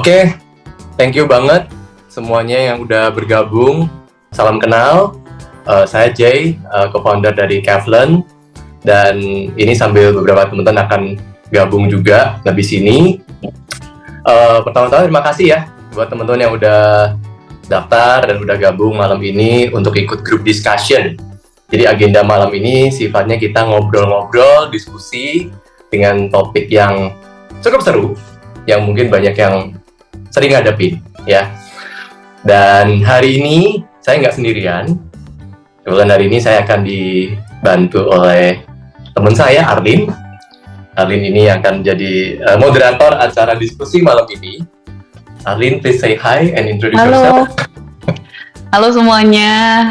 Oke, thank you banget semuanya yang udah bergabung. Salam kenal, saya Jay, co-founder dari Kevlen. Dan ini sambil beberapa teman-teman akan gabung juga habis ini. Pertama-tama terima kasih ya buat teman-teman yang udah daftar dan udah gabung malam ini untuk ikut group discussion. Jadi agenda malam ini sifatnya kita ngobrol-ngobrol, diskusi dengan topik yang cukup seru, yang mungkin banyak yang sering ngadepin ya. Dan hari ini saya nggak sendirian. Kebetulan hari ini saya akan dibantu oleh teman saya Arlin. Arlin ini akan jadi moderator acara diskusi malam ini. Arlin, please say hi and introduce yourself. Halo semuanya,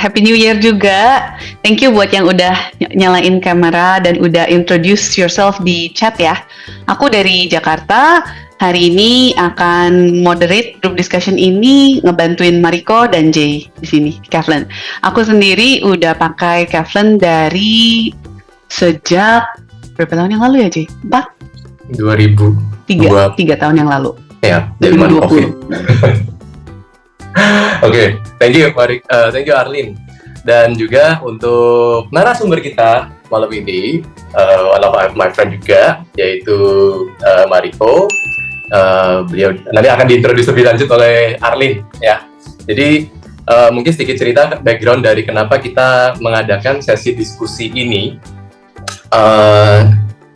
Happy New Year juga. Thank you buat yang udah nyalain kamera dan udah introduce yourself di chat ya. Aku dari Jakarta, hari ini akan moderate group discussion ini, ngebantuin Mariko dan Jay di sini, Kevlen. Aku sendiri udah pakai Kevlen dari sejak berapa tahun yang lalu ya, Jay? 3 tahun yang lalu. Ya, dari COVID. Oke, thank you Arlin. Dan juga untuk narasumber kita malam ini, one of my friend juga, yaitu Mariko. Beliau nanti akan diintroduce lebih lanjut oleh Arlin ya. Jadi mungkin sedikit cerita background dari kenapa kita mengadakan sesi diskusi ini.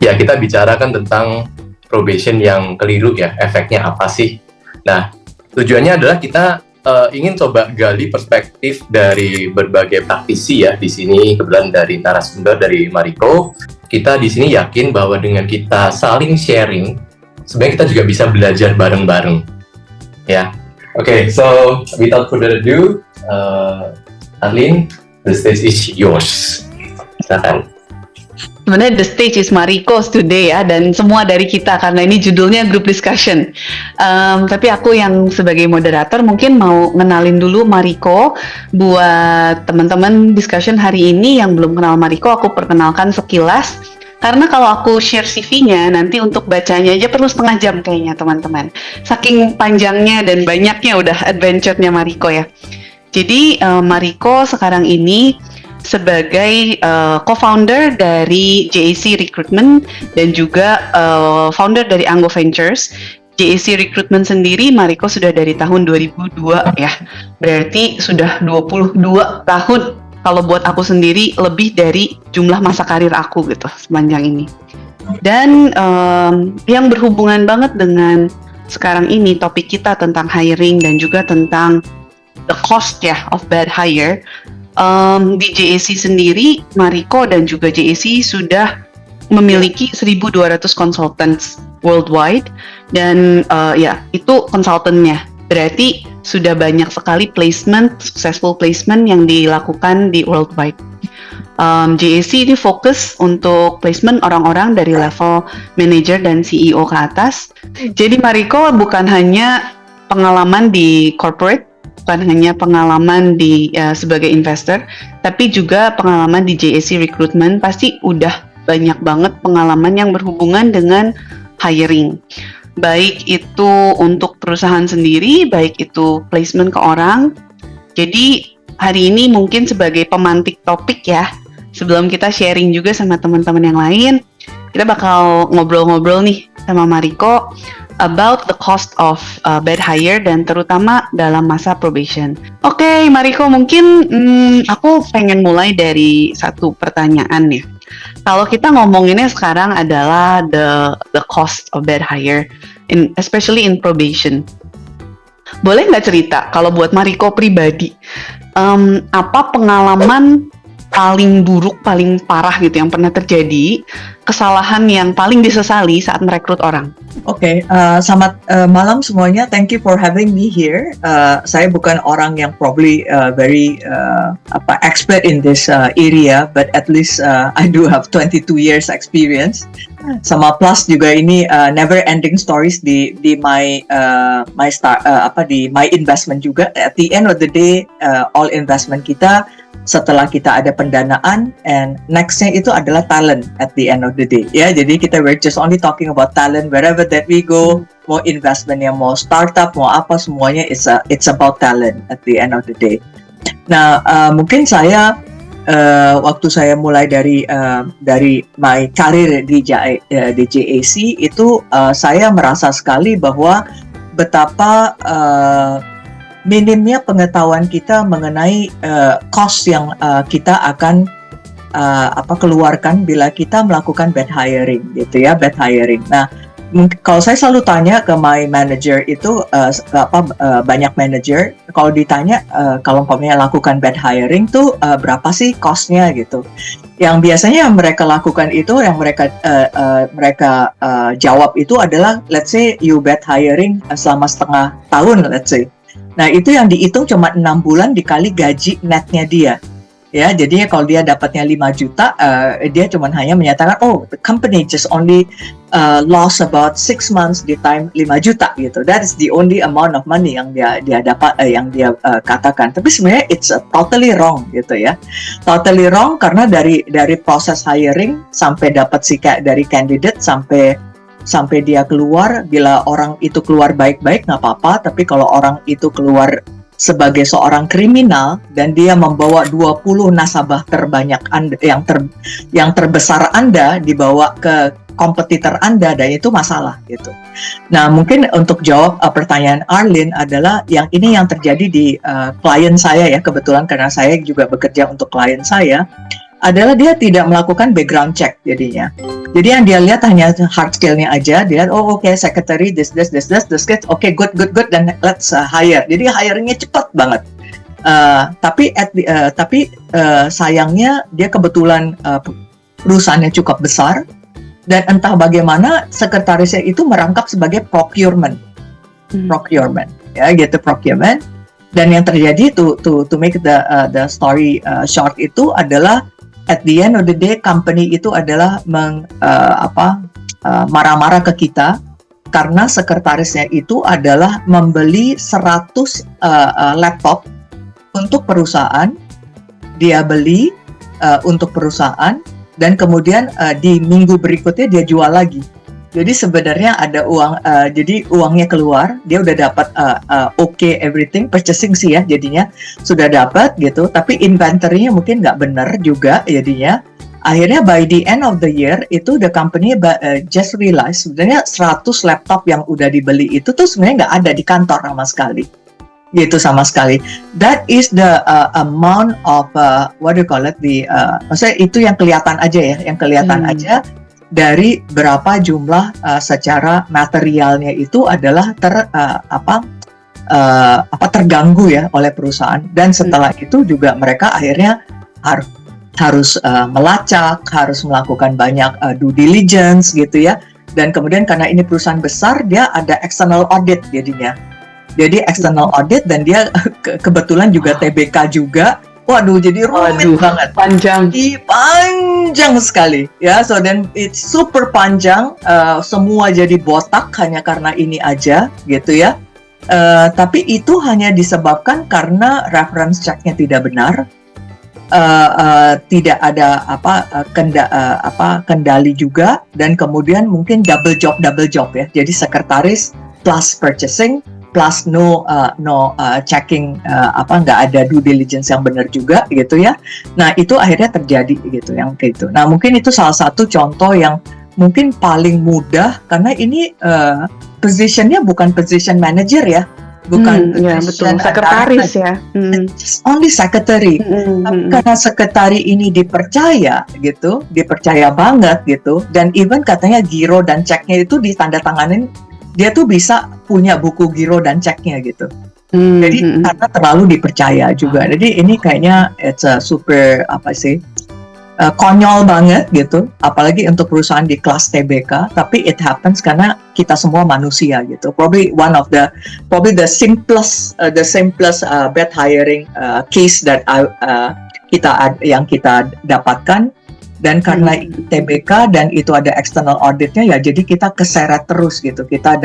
Ya, kita bicarakan tentang probation yang keliru ya, efeknya apa sih. Nah, tujuannya adalah kita ingin coba gali perspektif dari berbagai praktisi ya di sini. Kebetulan dari narasumber dari Mariko, kita di sini yakin bahwa dengan kita saling sharing, sebenarnya kita juga bisa belajar bareng-bareng. Ya, oke. So without further ado, Arlin, the stage is yours. Silakan. Sebenarnya the stage is Mariko's today ya, dan semua dari kita karena ini judulnya group discussion. Tapi aku yang sebagai moderator mungkin mau ngenalin dulu Mariko buat teman-teman discussion hari ini yang belum kenal Mariko. Aku perkenalkan sekilas karena kalau aku share CV-nya nanti untuk bacanya aja perlu setengah jam kayaknya teman-teman. Saking panjangnya dan banyaknya udah adventure-nya Mariko ya. Jadi Mariko sekarang ini sebagai co-founder dari JAC Recruitment dan juga founder dari Anggo Ventures. JAC Recruitment sendiri Mariko sudah dari tahun 2002 ya. Berarti sudah 22 tahun. Kalau buat aku sendiri lebih dari jumlah masa karir aku gitu sepanjang ini. Dan yang berhubungan banget dengan sekarang ini topik kita tentang hiring dan juga tentang the cost ya of bad hire. Di JAC sendiri, Mariko dan juga JAC sudah memiliki 1.200 consultants worldwide dan ya itu konsultannya. Berarti sudah banyak sekali successful placement yang dilakukan di worldwide. JAC ini fokus untuk placement orang-orang dari level manager dan CEO ke atas. Jadi Mariko bukan hanya pengalaman di corporate, bukan hanya pengalaman di sebagai investor, tapi juga pengalaman di JAC Recruitment. Pasti udah banyak banget pengalaman yang berhubungan dengan hiring. Baik itu untuk perusahaan sendiri, baik itu placement ke orang. Jadi hari ini mungkin sebagai pemantik topik ya, sebelum kita sharing juga sama teman-teman yang lain, kita bakal ngobrol-ngobrol nih sama Mariko about the cost of bad hire dan terutama dalam masa probation. Oke, Mariko, mungkin aku pengen mulai dari satu pertanyaan ya. Kalau kita ngomonginnya sekarang adalah the cost of bad hire, especially in probation. Boleh nggak cerita kalau buat Mariko pribadi, apa pengalaman paling buruk, paling parah gitu yang pernah terjadi, kesalahan yang paling disesali saat merekrut orang? Oke, selamat malam semuanya. Thank you for having me here. Saya bukan orang yang probably very expert in this area, but at least I do have 22 years experience. Sama plus juga ini never ending stories di my investment juga. At the end of the day, all investment kita setelah kita ada pendanaan, and nextnya itu adalah talent at the end of the day. Ya, jadi we're just only talking about talent wherever that we go. Mau investmentnya, mau startup, mau apa, semuanya it's about talent at the end of the day. Nah, mungkin saya waktu saya mulai dari my career di JAC itu saya merasa sekali bahwa betapa minimnya pengetahuan kita mengenai cost yang kita akan keluarkan bila kita melakukan bad hiring gitu ya, bad hiring. Nah, kalau saya selalu tanya ke my manager itu banyak manager kalau ditanya kalau umpamanya lakukan bad hiring tuh berapa sih costnya gitu. Yang biasanya yang mereka lakukan itu, yang mereka jawab itu adalah, let's say you bad hiring selama setengah tahun, let's say. Nah, itu yang dihitung cuma 6 bulan dikali gaji netnya dia. Ya, jadi kalau dia dapatnya 5 juta, dia cuma hanya menyatakan, oh, the company just only lost about 6 months di time 5 juta gitu. That is the only amount of money yang dia dapat, yang dia katakan. Tapi sebenarnya it's totally wrong gitu ya. Totally wrong karena dari proses hiring sampai dapat dari candidate sampai dia keluar, bila orang itu keluar baik-baik nggak apa-apa, tapi kalau orang itu keluar sebagai seorang kriminal dan dia membawa 20 nasabah terbanyak Anda, yang terbesar Anda dibawa ke kompetitor Anda, dan itu masalah gitu. Nah, mungkin untuk jawab pertanyaan Arlene adalah yang terjadi di klien saya ya, kebetulan karena saya juga bekerja untuk klien saya, adalah dia tidak melakukan background check jadinya. Jadi yang dia lihat hanya hard skill-nya aja. Dia lihat, oh oke, secretary, this, oke, good, dan let's hire. Jadi hiring-nya cepat banget. Tapi sayangnya dia kebetulan perusahaannya cukup besar, dan entah bagaimana sekretarisnya itu merangkap sebagai procurement, ya gitu, procurement. Dan yang terjadi to make the story short itu adalah, at the end of the day, company itu adalah marah-marah ke kita karena sekretarisnya itu adalah membeli 100 laptop untuk perusahaan. Dia beli untuk perusahaan, dan kemudian di minggu berikutnya dia jual lagi. Jadi sebenarnya ada uang, jadi uangnya keluar, dia udah dapat everything, purchasing sih ya, jadinya sudah dapat gitu, tapi inventory-nya mungkin nggak benar juga jadinya. Akhirnya by the end of the year itu the company just realize sebenarnya 100 laptop yang udah dibeli itu tuh sebenarnya nggak ada di kantor sama sekali. That is the amount of maksudnya itu yang kelihatan aja ya, aja. Dari berapa jumlah secara materialnya itu adalah terganggu ya oleh perusahaan, dan setelah itu juga mereka akhirnya harus melacak, harus melakukan banyak due diligence gitu ya, dan kemudian karena ini perusahaan besar, dia ada external audit jadinya. Jadi external audit, dan dia kebetulan juga TBK juga. Waduh, jadi rumit banget. Panjang sekali. Ya, so then it's super panjang. Semua jadi botak hanya karena ini aja, gitu ya. Tapi itu hanya disebabkan karena reference check-nya tidak benar. Tidak ada kendali juga, dan kemudian mungkin double job ya. Jadi sekretaris plus purchasing plus no checking, nggak ada due diligence yang benar juga gitu ya. Nah, itu akhirnya terjadi gitu, yang kayak gitu. Nah, mungkin itu salah satu contoh yang mungkin paling mudah, karena ini positionnya bukan position manager ya, bukan betul, sekretaris ya. Just only secretary. Tapi karena sekretari ini dipercaya banget gitu, dan even katanya giro dan ceknya itu ditandatanganin, dia tuh bisa punya buku giro dan ceknya gitu. Jadi karena terlalu dipercaya juga. Jadi ini kayaknya it's a super konyol banget gitu. Apalagi untuk perusahaan di kelas TBK. Tapi it happens karena kita semua manusia gitu. Probably the simplest bad hiring case that kita dapatkan Dan karena TBK dan itu ada external auditnya ya, jadi kita keseret terus gitu. Kita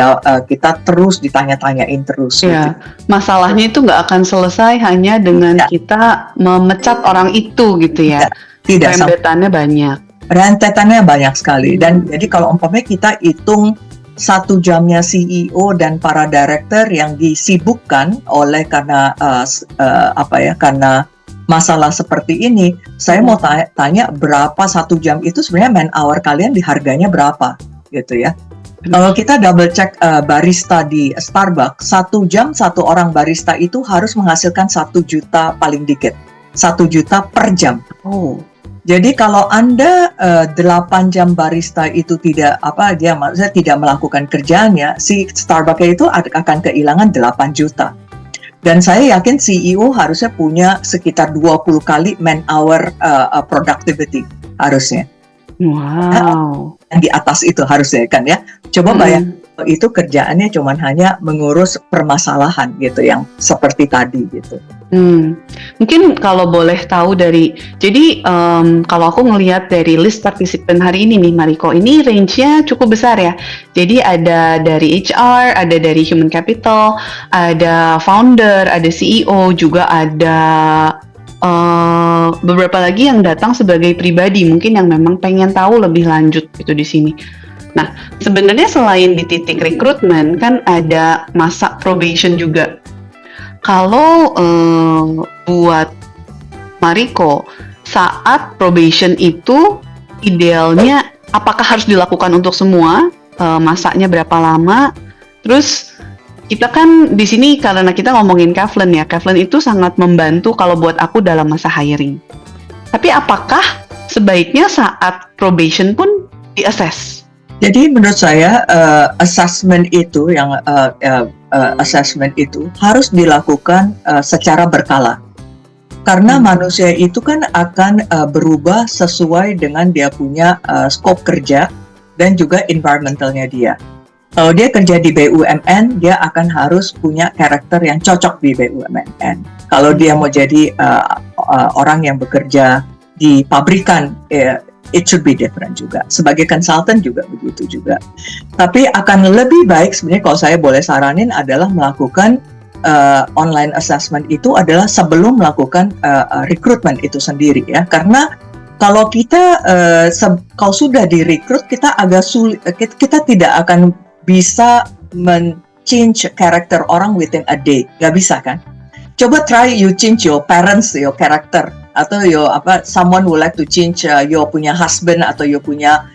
terus ditanya-tanyain terus. Ya, Gitu. masalahnya itu nggak akan selesai hanya dengan Tidak. kita memecat orang itu gitu ya. Tidak sampai Rembetannya banyak. rentetannya banyak sekali. Dan jadi kalau umpamanya kita hitung 1 jamnya CEO dan para director yang disibukkan oleh karena karena masalah seperti ini, saya mau tanya berapa 1 jam itu sebenarnya man hour kalian di harganya berapa gitu ya. Kalau kita double check barista di Starbucks, 1 jam 1 orang barista itu harus menghasilkan 1 juta paling dikit, 1 juta per jam. Oh, Jadi kalau Anda 8 jam barista itu maksudnya tidak melakukan kerjaannya, si Starbucks itu akan kehilangan 8 juta. Dan saya yakin CEO harusnya punya sekitar 20 kali man hour productivity harusnya. wow. Yang di atas itu harusnya kan ya. Coba bayangkan itu kerjaannya cuman hanya mengurus permasalahan gitu yang seperti tadi gitu. Mungkin kalau boleh tahu jadi kalau aku ngelihat dari list partisipan hari ini nih Mariko, ini range-nya cukup besar ya. Jadi ada dari HR, ada dari human capital, ada founder, ada CEO, juga ada beberapa lagi yang datang sebagai pribadi, mungkin yang memang pengen tahu lebih lanjut gitu di sini. Nah, sebenarnya selain di titik rekrutmen kan ada masa probation juga. Kalau buat Mariko, saat probation itu idealnya apakah harus dilakukan untuk semua? Masanya berapa lama? Terus kita kan di sini karena kita ngomongin Kavlen ya, Kavlen itu sangat membantu kalau buat aku dalam masa hiring. Tapi apakah sebaiknya saat probation pun di-assess? Jadi menurut saya assessment itu harus dilakukan secara berkala. Karena manusia itu kan akan berubah sesuai dengan dia punya scope kerja dan juga environmentalnya dia. Kalau dia kerja di BUMN, dia akan harus punya karakter yang cocok di BUMN. Kalau dia mau jadi orang yang bekerja di pabrikan, it should be different juga. Sebagai consultant juga begitu juga. Tapi akan lebih baik sebenarnya kalau saya boleh saranin adalah melakukan online assessment itu adalah sebelum melakukan rekrutmen itu sendiri ya. Karena kalau kita kalau sudah direkrut kita agak sulit, kita tidak akan bisa change karakter orang within a day. Gak bisa kan? Coba try you change your parents, your character, atau someone would like to change your punya husband atau your punya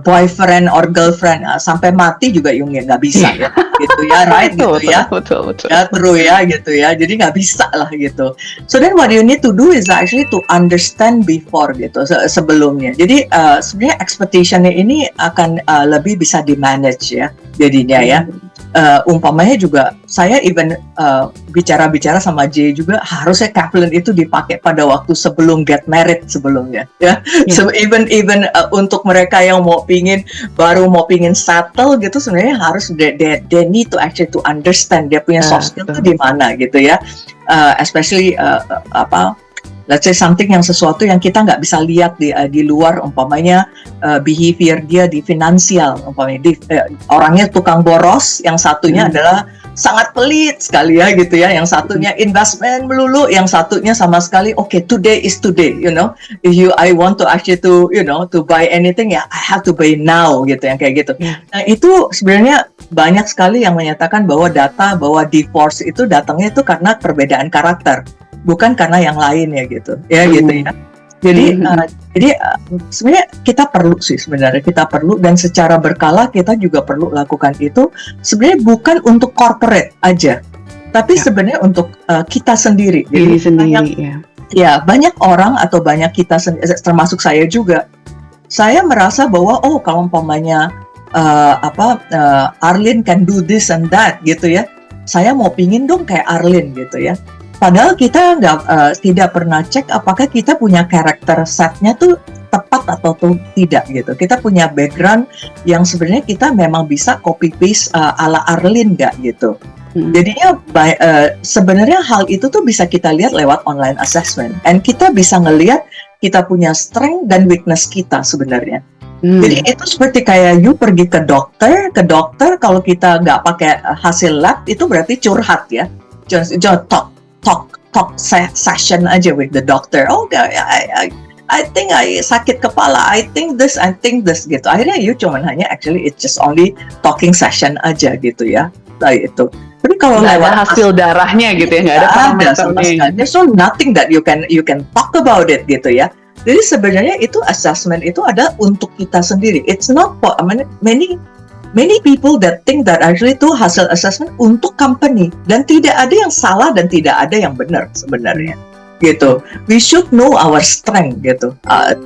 boyfriend or girlfriend sampai mati juga nggak bisa ya gitu ya, right? Gitu ya, betul. ya perlu ya gitu ya, jadi nggak bisa lah gitu. So then what you need to do is actually to understand before gitu sebelumnya. Jadi sebenarnya expectation-nya ini akan lebih bisa di manage ya jadinya ya. Umpamanya juga saya even bicara sama Jay juga harusnya Kavlen itu dipakai pada waktu sebelum get married sebelumnya ya. So even untuk mereka yang baru mau pingin settle gitu sebenarnya harus they need to actually to understand dia punya soft skill itu di mana gitu ya. Especially let's say something yang sesuatu yang kita nggak bisa lihat di luar, umpamanya behavior dia di finansial, umpamanya orangnya tukang boros, yang satunya adalah sangat pelit sekali ya gitu ya, yang satunya investment melulu, yang satunya sama sekali today is today, I want to actually to buy anything ya I have to buy now gitu, yang kayak gitu. Nah itu sebenarnya banyak sekali yang menyatakan bahwa divorce itu datangnya itu karena perbedaan karakter, bukan karena yang lain ya gitu ya. Jadi sebenarnya kita perlu dan secara berkala kita juga perlu lakukan itu sebenarnya bukan untuk corporate aja, tapi sebenarnya untuk kita sendiri. Diri sendiri banyak orang atau banyak kita termasuk saya juga, saya merasa bahwa kalau umpamanya Arlene can do this and that gitu ya, saya mau pingin dong kayak Arlene gitu ya. Padahal kita tidak pernah cek apakah kita punya karakter setnya tuh tepat atau tidak gitu. Kita punya background yang sebenarnya kita memang bisa copy paste ala Arlene nggak gitu. Jadinya sebenarnya hal itu tuh bisa kita lihat lewat online assessment, and kita bisa ngelihat kita punya strength dan weakness kita sebenarnya. Hmm. Jadi itu seperti kayak you pergi ke dokter kalau kita nggak pakai hasil lab itu berarti curhat ya, just talk session aja with the doctor. Oh, I think I sakit kepala, I think this gitu. Akhirnya you cuman hanya actually it's just only talking session aja gitu ya. Nah, itu. Tapi kalau Nggak ada lewat hasil darahnya gitu ya, nggak ada sama parameternya. sekali. So nothing that you can talk about it gitu ya. Jadi sebenarnya itu assessment itu ada untuk kita sendiri. It's not for many people that think that actually itu hasil assessment untuk company, dan tidak ada yang salah dan tidak ada yang benar sebenarnya. Gitu. We should know our strength gitu.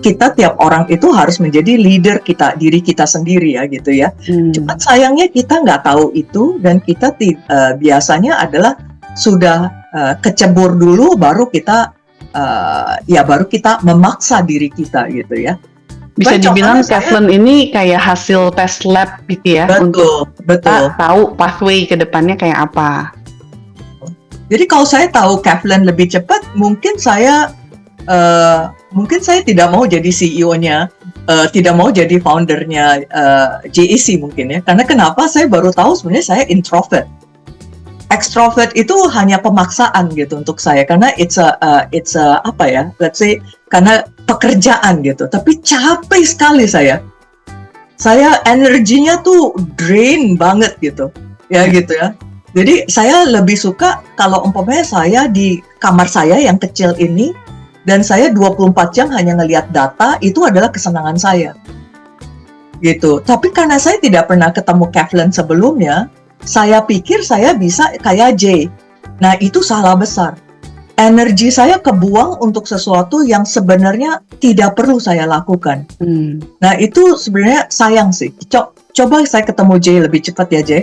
Kita tiap orang itu harus menjadi leader diri kita sendiri ya gitu ya. Cuman sayangnya kita nggak tahu itu, dan kita biasanya adalah sudah kecebur dulu baru kita memaksa diri kita gitu ya. Bisa dibilang Contohnya Kevlin ini kayak hasil tes lab gitu ya, untuk betul. kita tahu pathway ke depannya kayak apa. Jadi kalau saya tahu Kevlin lebih cepat, mungkin saya tidak mau jadi CEO-nya, tidak mau jadi foundernya JEC mungkin ya. Karena kenapa? Saya baru tahu sebenarnya saya introvert. Extrovert itu hanya pemaksaan gitu untuk saya, karena it's a apa ya, let's say karena pekerjaan gitu. Tapi capek sekali saya energinya tuh drain banget gitu ya gitu ya. Jadi saya lebih suka kalau umpamanya saya di kamar saya yang kecil ini, dan saya 24 jam hanya ngelihat data, itu adalah kesenangan saya gitu. Tapi karena saya tidak pernah ketemu Kevlin sebelumnya, saya pikir saya bisa kayak Jay. Nah, itu salah besar. Energi saya kebuang untuk sesuatu yang sebenarnya tidak perlu saya lakukan. Nah, itu sebenarnya sayang sih. Coba saya ketemu Jay lebih cepat ya, Jay.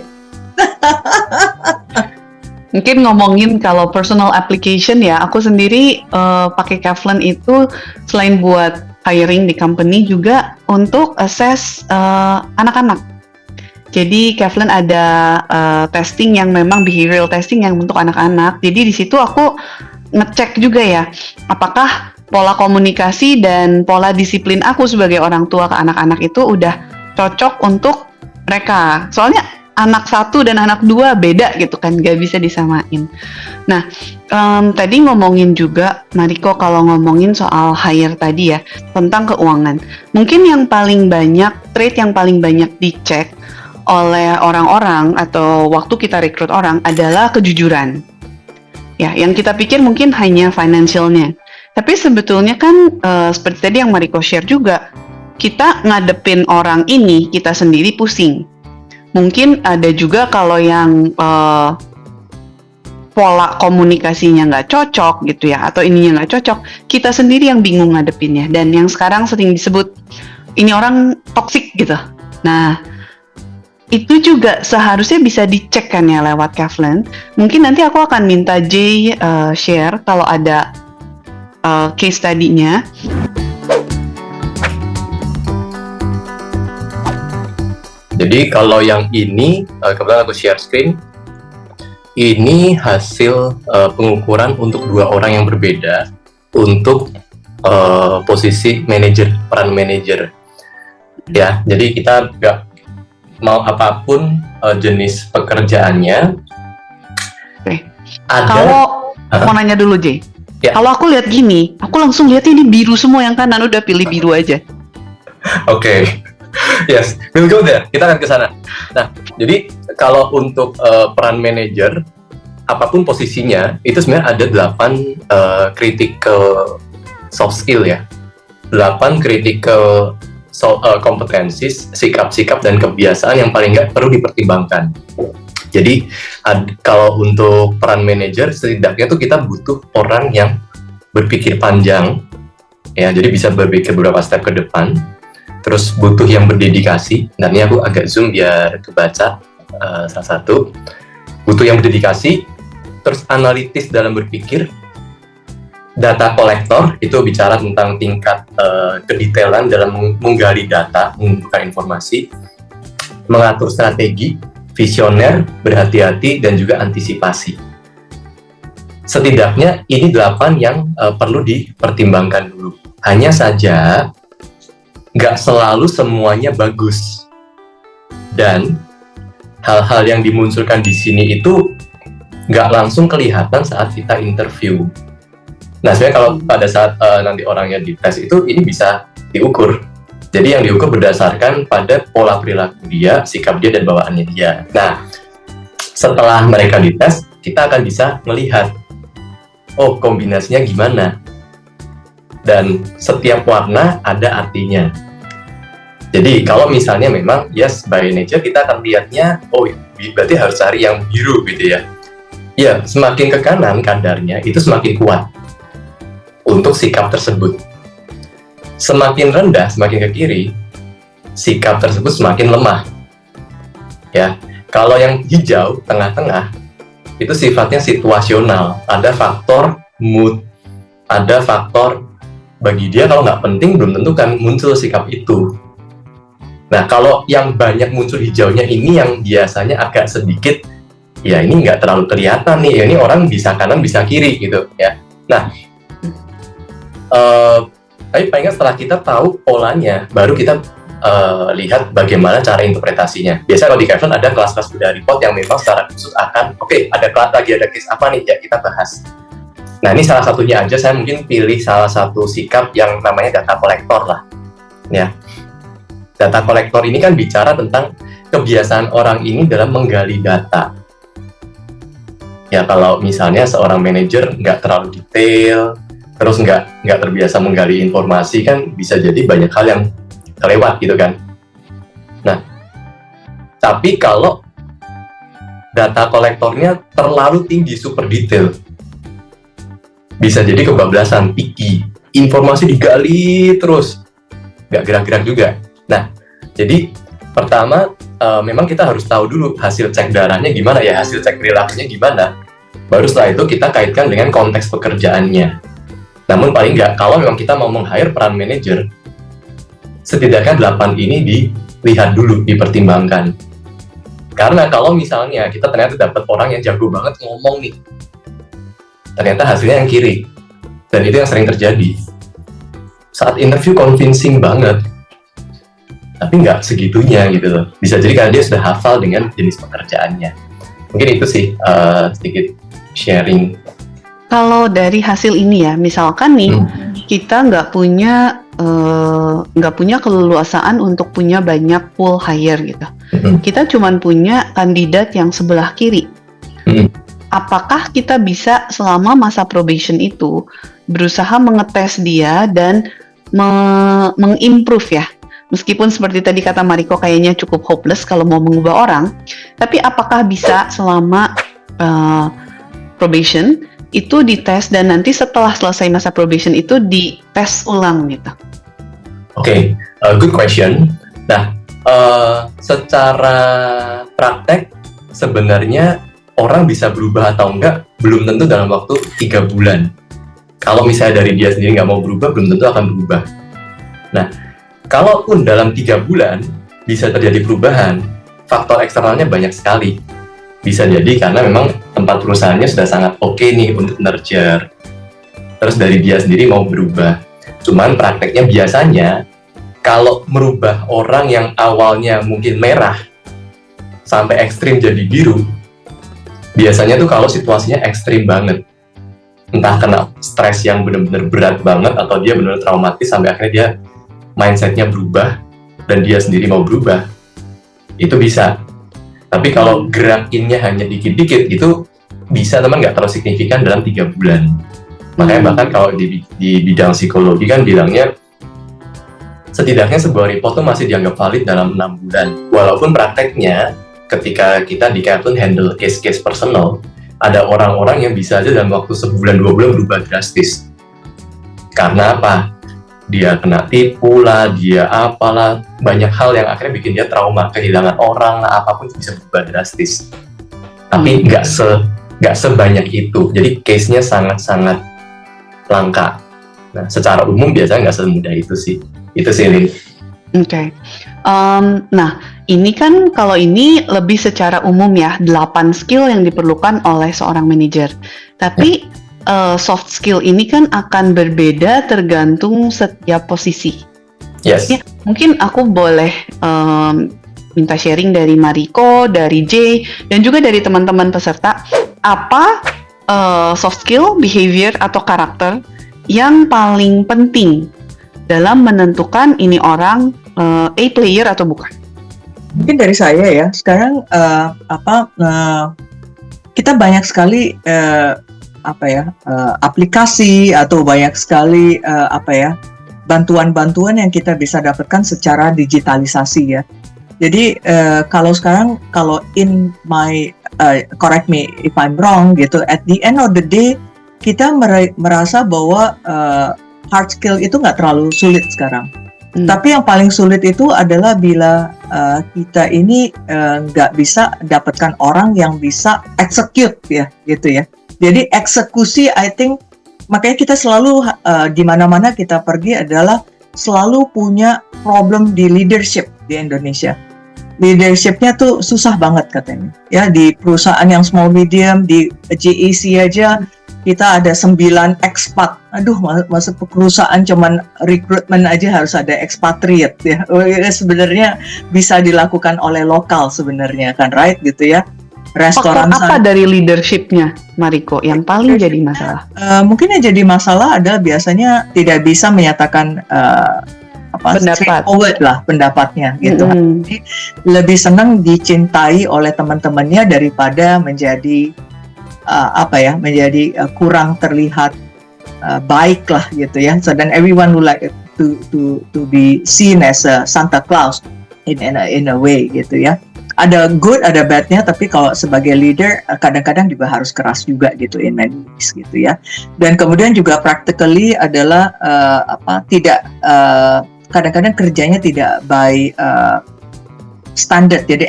Mungkin ngomongin kalau personal application ya, aku sendiri pakai Kevlin itu selain buat hiring di company, juga untuk assess anak-anak. Jadi Kevlin ada testing yang memang behavioral testing yang untuk anak-anak. Jadi di situ aku ngecek juga ya, apakah pola komunikasi dan pola disiplin aku sebagai orang tua ke anak-anak itu udah cocok untuk mereka. Soalnya anak 1 dan anak 2 beda gitu kan, gak bisa disamain. Nah, tadi ngomongin juga, Mariko, kalau ngomongin soal hire tadi ya, tentang keuangan. Mungkin yang paling banyak, trait yang paling banyak dicek oleh orang-orang atau waktu kita rekrut orang adalah kejujuran. Ya, yang kita pikir mungkin hanya financialnya. Tapi sebetulnya kan seperti tadi yang Mariko share juga, kita ngadepin orang ini, kita sendiri pusing. Mungkin ada juga kalau yang pola komunikasinya nggak cocok gitu ya, atau ininya nggak cocok, kita sendiri yang bingung ngadepinnya. Dan yang sekarang sering disebut, ini orang toksik gitu. Nah, itu juga seharusnya bisa dicek kan ya lewat Kevlin. Mungkin nanti aku akan minta Jay share kalau ada case study-nya. Jadi kalau yang ini, kebetulan aku share screen, ini hasil pengukuran untuk 2 orang yang berbeda untuk posisi manajer, peran manajer. Ya, jadi kita nggak mau apapun jenis pekerjaannya. Ada. Kalau mau nanya dulu Jay, Ya. kalau aku lihat gini, aku langsung lihat ini biru semua, yang kanan udah pilih biru aja. Oke. Yes, we'll go there. Kita akan ke sana. Nah, jadi kalau untuk peran manajer, apapun posisinya, itu sebenarnya ada 8 critical soft skill ya. 8 critical kompetensi, sikap-sikap dan kebiasaan yang paling nggak perlu dipertimbangkan. Jadi kalau untuk peran manajer, setidaknya tuh kita butuh orang yang berpikir panjang, ya. Jadi bisa berpikir beberapa step ke depan. Terus butuh yang berdedikasi. Nah, ini aku agak zoom biar kebaca salah satu. Butuh yang berdedikasi, terus analitis dalam berpikir. Data kolektor itu bicara tentang tingkat kedetailan dalam menggali data, mengumpulkan informasi, mengatur strategi, visioner, berhati-hati, dan juga antisipasi. Setidaknya ini 8 yang perlu dipertimbangkan dulu. Hanya saja nggak selalu semuanya bagus. Dan hal-hal yang dimunculkan di sini itu nggak langsung kelihatan saat kita interview. Nah, sebenarnya kalau pada saat nanti orangnya dites itu, ini bisa diukur. Jadi yang diukur berdasarkan pada pola perilaku dia, sikap dia, dan bawaannya dia. Nah, setelah mereka dites, kita akan bisa melihat, oh kombinasinya gimana. Dan setiap warna ada artinya. Jadi kalau misalnya memang yes by nature kita akan lihatnya, oh berarti harus cari yang biru gitu ya. Ya, semakin ke kanan kadarnya itu semakin kuat untuk sikap tersebut. Semakin rendah, semakin ke kiri, sikap tersebut semakin lemah. Ya, kalau yang hijau tengah-tengah itu sifatnya situasional. Ada faktor mood, ada faktor bagi dia kalau nggak penting belum tentu kan muncul sikap itu. Nah, kalau yang banyak muncul hijaunya ini yang biasanya agak sedikit, ya ini nggak terlalu kelihatan nih, ya ini orang bisa kanan bisa kiri gitu ya. Nah, tapi paling nggak setelah kita tahu polanya, baru kita lihat bagaimana cara interpretasinya. Biasanya kalau di Kevlon ada kelas-kelas beda report yang memang secara khusus akan, oke, ada kelas lagi, ada case apa nih, ya kita bahas. Nah, ini salah satunya aja, saya mungkin pilih salah satu sikap yang namanya data kolektor lah. Ya. Data kolektor ini kan bicara tentang kebiasaan orang ini dalam menggali data. Ya, kalau misalnya seorang manajer nggak terlalu detail, terus nggak terbiasa menggali informasi, kan bisa jadi banyak hal yang kelewat gitu kan. Nah, tapi kalau data kolektornya terlalu tinggi, super detail, bisa jadi kebablasan, picky, informasi digali terus, nggak gerak-gerak juga. Nah, jadi pertama memang kita harus tahu dulu hasil cek darahnya gimana ya, hasil cek perilakunya gimana. Baru setelah itu kita kaitkan dengan konteks pekerjaannya. Namun paling nggak, kalau memang kita mau meng-hire peran manajer, setidaknya 8 ini dilihat dulu, dipertimbangkan. Karena kalau misalnya kita ternyata dapat orang yang jago banget ngomong nih, ternyata hasilnya yang kiri. Dan itu yang sering terjadi. Saat interview convincing banget, tapi nggak segitunya gitu loh. Bisa jadi karena dia sudah hafal dengan jenis pekerjaannya. Mungkin itu sih sedikit sharing. Kalau dari hasil ini ya, misalkan nih kita nggak punya keleluasaan untuk punya banyak pool hire gitu. Kita cuman punya kandidat yang sebelah kiri. Apakah kita bisa selama masa probation itu berusaha mengetes dia dan mengimprove ya? Meskipun seperti tadi kata Mariko kayaknya cukup hopeless kalau mau mengubah orang, tapi apakah bisa selama probation itu dites dan nanti setelah selesai masa probation itu dites ulang gitu? Oke, good question. Nah, secara praktek sebenarnya orang bisa berubah atau enggak belum tentu dalam waktu 3 bulan. Kalau misalnya dari dia sendiri nggak mau berubah, belum tentu akan berubah. Nah, kalaupun dalam 3 bulan bisa terjadi perubahan, faktor eksternalnya banyak sekali. Bisa jadi karena memang tempat perusahaannya sudah sangat oke nih untuk nurture. Terus dari dia sendiri mau berubah. Cuman prakteknya biasanya, kalau merubah orang yang awalnya mungkin merah, sampai ekstrim jadi biru, biasanya tuh kalau situasinya ekstrim banget. Entah kena stres yang benar-benar berat banget, atau dia benar-benar traumatis sampai akhirnya dia mindsetnya berubah dan dia sendiri mau berubah, itu bisa. Tapi kalau gerakinnya hanya dikit-dikit, itu bisa teman nggak terlalu signifikan dalam 3 bulan. Makanya bahkan kalau di bidang psikologi kan bilangnya setidaknya sebuah report tuh masih dianggap valid dalam 6 bulan. Walaupun prakteknya ketika kita di Kevlon handle case-case personal, ada orang-orang yang bisa aja dalam waktu sebulan 2 bulan berubah drastis. Karena apa? Dia kena tipu lah, dia apalah, banyak hal yang akhirnya bikin dia trauma, kehilangan orang lah, apapun bisa berubah drastis. Tapi nggak sebanyak itu, jadi case-nya sangat-sangat langka. Nah, secara umum biasanya nggak semudah itu sih Lin. Oke. Nah, ini kan kalau ini lebih secara umum ya, 8 skill yang diperlukan oleh seorang manajer. Tapi soft skill ini kan akan berbeda tergantung setiap posisi. Yes. Ya, mungkin aku boleh minta sharing dari Mariko, dari Jay, dan juga dari teman-teman peserta, apa soft skill, behavior, atau karakter yang paling penting dalam menentukan ini orang A player atau bukan? Mungkin dari saya ya, sekarang kita banyak sekali aplikasi atau banyak sekali bantuan-bantuan yang kita bisa dapatkan secara digitalisasi ya. Jadi kalau in my correct me if I'm wrong gitu, at the end of the day kita merasa bahwa hard skill itu nggak terlalu sulit sekarang. Tapi yang paling sulit itu adalah bila kita ini nggak bisa dapatkan orang yang bisa execute ya gitu ya. Jadi eksekusi, I think makanya kita selalu di mana-mana kita pergi adalah selalu punya problem di leadership di Indonesia. Leadershipnya tuh susah banget katanya. Ya di perusahaan yang small medium, di JEC aja kita ada 9 expat. Aduh, masuk perusahaan cuman rekrutmen aja harus ada expatriate ya. Sebenarnya bisa dilakukan oleh lokal sebenarnya kan, right gitu ya. Restoran apa dari leadershipnya, Mariko, yang paling jadi masalah? Mungkin yang jadi masalah adalah biasanya tidak bisa menyatakan straightforward lah pendapatnya gitu. Jadi lebih senang dicintai oleh teman-temannya daripada menjadi kurang terlihat baik lah gitu ya. So then everyone would like to be seen as a Santa Claus in a way gitu ya. Ada good, ada badnya, tapi kalau sebagai leader kadang-kadang juga harus keras juga gitu in many ways gitu ya. Dan kemudian juga practically adalah kadang-kadang kerjanya tidak by standard. Jadi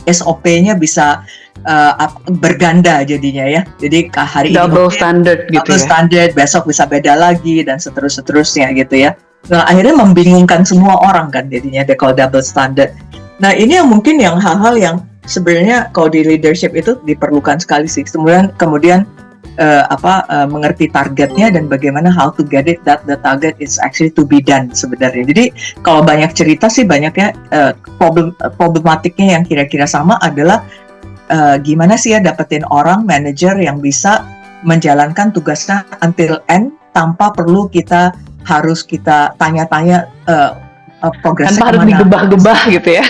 SOP-nya bisa berganda jadinya ya. Jadi hari double ini standard gitu double ya. standard, besok bisa beda lagi dan seterusnya gitu ya. Nah akhirnya membingungkan semua orang kan jadinya kalau double standard. Nah ini yang mungkin hal-hal yang sebenarnya kalau di leadership itu diperlukan sekali sih. Kemudian mengerti targetnya dan bagaimana how to get it that the target is actually to be done sebenarnya. Jadi kalau banyak cerita sih banyaknya problematiknya yang kira-kira sama adalah gimana sih ya dapetin orang manager yang bisa menjalankan tugasnya until end tanpa perlu harus kita tanya-tanya progresnya tanpa harus digebah-gebah gitu ya.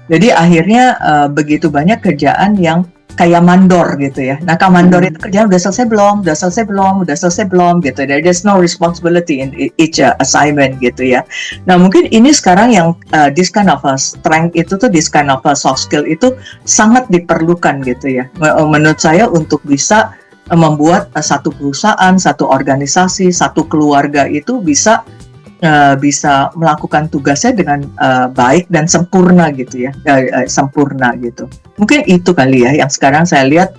Jadi akhirnya begitu banyak kerjaan yang kayak mandor gitu ya. Nah, mandor itu kerjaan udah selesai belum gitu. There's no responsibility in each assignment gitu ya. Nah, mungkin ini sekarang yang this kind of strength itu tuh, this kind of soft skill itu sangat diperlukan gitu ya. Menurut saya untuk bisa membuat satu perusahaan, satu organisasi, satu keluarga itu bisa melakukan tugasnya dengan baik dan sempurna gitu ya, sempurna gitu. Mungkin itu kali ya yang sekarang saya lihat